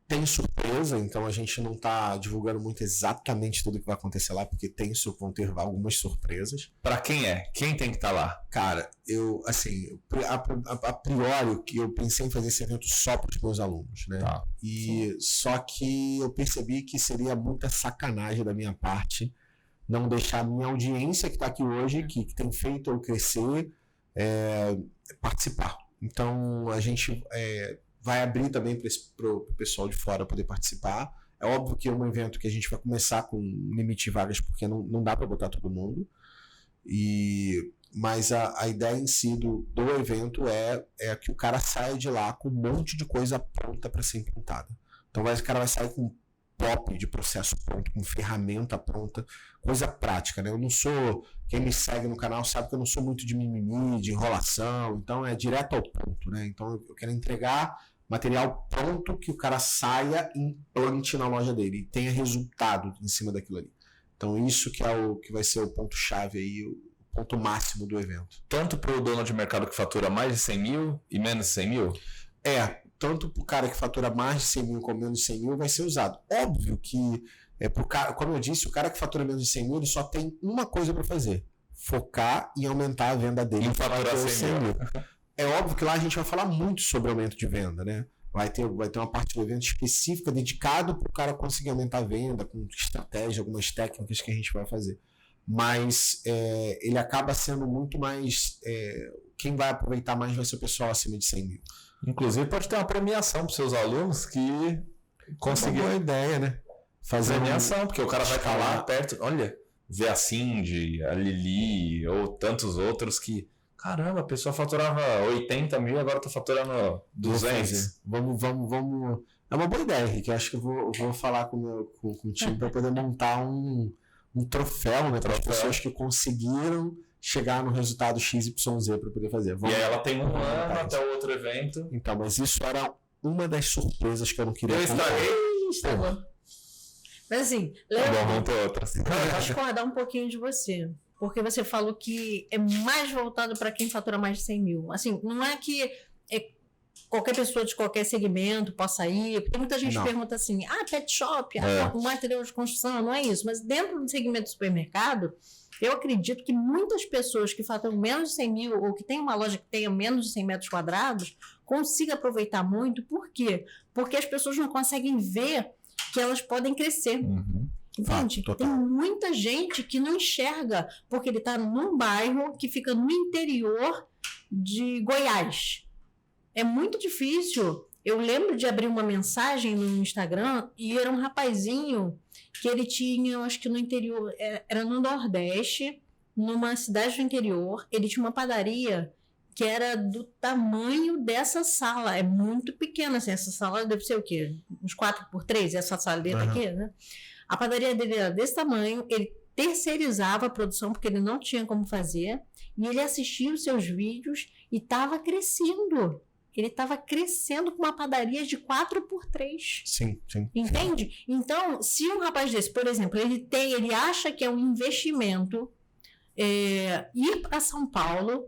Tem surpresa, então a gente não está divulgando muito exatamente tudo que vai acontecer lá, porque vão ter algumas surpresas. Para quem é? Quem tem que estar lá? Cara, a priori, que eu pensei em fazer esse evento só para os meus alunos, né? Tá. Só que eu percebi que seria muita sacanagem da minha parte não deixar a minha audiência que está aqui hoje, que tem feito eu crescer, participar. Então a gente vai abrir também para o pessoal de fora poder participar. É óbvio que é um evento que a gente vai começar com limite de vagas, porque não dá para botar todo mundo. Mas a ideia em si do evento é que o cara saia de lá com um monte de coisa pronta para ser implantada. Então o cara vai sair com pop de processo pronto, com ferramenta pronta, coisa prática, né? Eu não sou, quem me segue no canal sabe que eu não sou muito de mimimi, de enrolação, então é direto ao ponto, né? Então eu quero entregar material pronto que o cara saia e implante na loja dele e tenha resultado em cima daquilo ali. Então isso que é o que vai ser o ponto-chave aí, o ponto máximo do evento. Tanto para o dono de mercado que fatura mais de 100 mil e menos de 100 mil? Tanto para o cara que fatura mais de 100 mil como menos de 100 mil vai ser usado. Óbvio que, como eu disse, o cara que fatura menos de 100 mil ele só tem uma coisa para fazer: focar em aumentar a venda dele. Em faturar 100 mil. É óbvio que lá a gente vai falar muito sobre aumento de venda, né? Vai ter uma parte do evento específica dedicado para o cara conseguir aumentar a venda, com estratégia, algumas técnicas que a gente vai fazer. Mas ele acaba sendo muito mais... quem vai aproveitar mais vai ser o pessoal acima de 100 mil. Inclusive pode ter uma premiação para os seus alunos que conseguiram a ideia, né? Fazer premiação, porque o cara vai estar lá perto, olha, ver a Cindy, a Lili ou tantos outros que, caramba, a pessoa faturava 80 mil, agora tá faturando 200. Vamos. É uma boa ideia, Henrique. Acho que eu vou falar com o time para poder montar um troféu, né? Para as pessoas que conseguiram chegar no resultado XYZ para poder fazer. E aí ela tem um ano até o outro evento. Então, mas isso era uma das surpresas que eu não queria Estragou. Mas assim, vamos ter outra. Eu vou discordar um pouquinho de você. Porque você falou que é mais voltado para quem fatura mais de 100 mil. Assim, não é que qualquer pessoa de qualquer segmento possa ir. Porque muita gente pergunta assim, pet shop, material de construção, não é isso. Mas dentro do segmento do supermercado, eu acredito que muitas pessoas que faturam menos de 100 mil ou que tem uma loja que tenha menos de 100 metros quadrados consigam aproveitar muito. Por quê? Porque as pessoas não conseguem ver que elas podem crescer. Entende? Tem muita gente que não enxerga, porque ele está num bairro que fica no interior de Goiás. É muito difícil. Eu lembro de abrir uma mensagem no Instagram e era um rapazinho que ele tinha, acho que no interior, era no Nordeste, numa cidade do interior, ele tinha uma padaria que era do tamanho dessa sala. É muito pequena, assim, essa sala deve ser o quê? Uns 4x3, essa saleta aqui, né? A padaria dele era desse tamanho, ele terceirizava a produção porque ele não tinha como fazer, e ele assistia os seus vídeos e estava crescendo. Ele estava crescendo com uma padaria de 4x3. Sim. Entende? Então, se um rapaz desse, por exemplo, ele acha que é um investimento ir para São Paulo.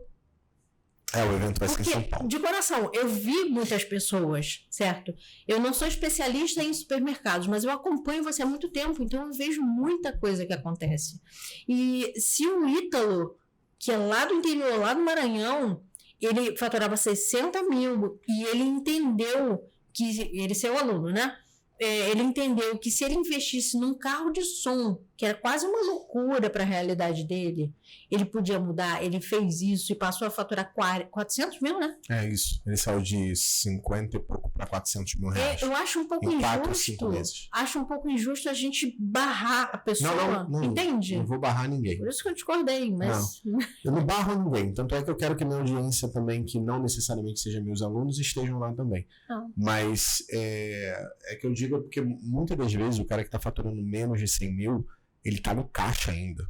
O evento vai ser em São Paulo. De coração, eu vi muitas pessoas, certo? Eu não sou especialista em supermercados, mas eu acompanho você há muito tempo, então eu vejo muita coisa que acontece. E se um Ítalo, que é lá do interior, lá do Maranhão, ele faturava 60 mil e ele entendeu que... Ele é seu aluno, né? Ele entendeu que se ele investisse num carro de som, que era quase uma loucura para a realidade dele, ele podia mudar. Ele fez isso e passou a faturar 400 mil, né? É isso. Ele saiu de 50 e pouco para 400 mil reais. Eu acho um pouco injusto. 4 ou 5 meses. Acho um pouco injusto a gente barrar a pessoa. Não, entende? Não vou barrar ninguém. Por isso que eu discordei, mas... Não, eu não barro ninguém. Tanto é que eu quero que minha audiência também, que não necessariamente sejam meus alunos, estejam lá também. Não. Mas é que eu digo porque muitas das vezes o cara que está faturando menos de 100 mil, ele está no caixa ainda.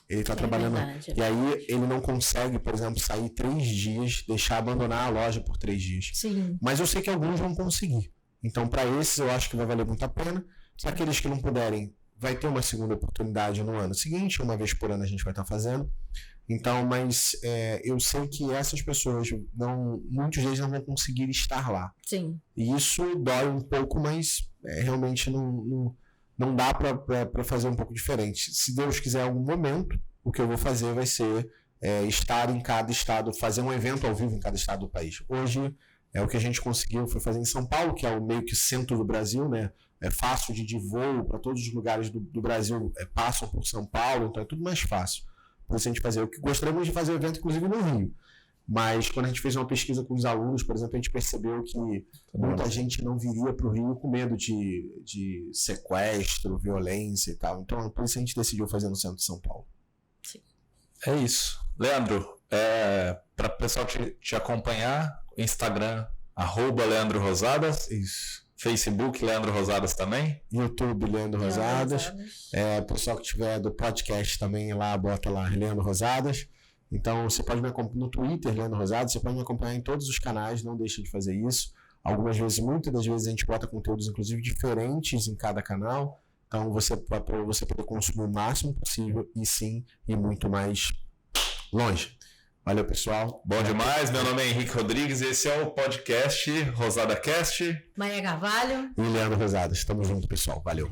Ele está trabalhando. Verdade. E aí ele não consegue, por exemplo, sair 3 dias, abandonar a loja por 3 dias. Sim. Mas eu sei que alguns vão conseguir. Então, para esses, eu acho que vai valer muito a pena. Para aqueles que não puderem, vai ter uma segunda oportunidade no ano seguinte, uma vez por ano a gente vai estar fazendo. Então, mas eu sei que essas pessoas, muitos deles não vão conseguir estar lá. Sim. E isso dói um pouco, mas realmente não dá para fazer um pouco diferente. Se Deus quiser, em algum momento, o que eu vou fazer vai ser estar em cada estado, fazer um evento ao vivo em cada estado do país. Hoje, o que a gente conseguiu foi fazer em São Paulo, que é o meio que centro do Brasil, né? É fácil de voo para todos os lugares do Brasil, passam por São Paulo, então é tudo mais fácil. Por isso a gente fazer. Gostaríamos de fazer o evento, inclusive, no Rio. Mas quando a gente fez uma pesquisa com os alunos, por exemplo, a gente percebeu que muita gente não viria para o Rio com medo de sequestro, violência e tal. Então, por isso a gente decidiu fazer no centro de São Paulo. Sim. É isso. Leandro, para o pessoal te acompanhar, Instagram, @LeandroRosadas. Isso. Facebook, Leandro Rosadas também. YouTube, Leandro Rosadas. O pessoal que tiver do podcast também lá, bota lá, Leandro Rosadas. Então, você pode me acompanhar no Twitter, Leandro Rosadas, você pode me acompanhar em todos os canais, não deixe de fazer isso. Muitas das vezes a gente bota conteúdos, inclusive, diferentes em cada canal. Então, para você poder consumir o máximo possível e sim, ir muito mais longe. Valeu, pessoal. Bom demais. Meu nome é Henrique Rodrigues e esse é o podcast RosadaCast. Maia Carvalho. E Leandro Rosadas. Tamo junto, pessoal. Valeu.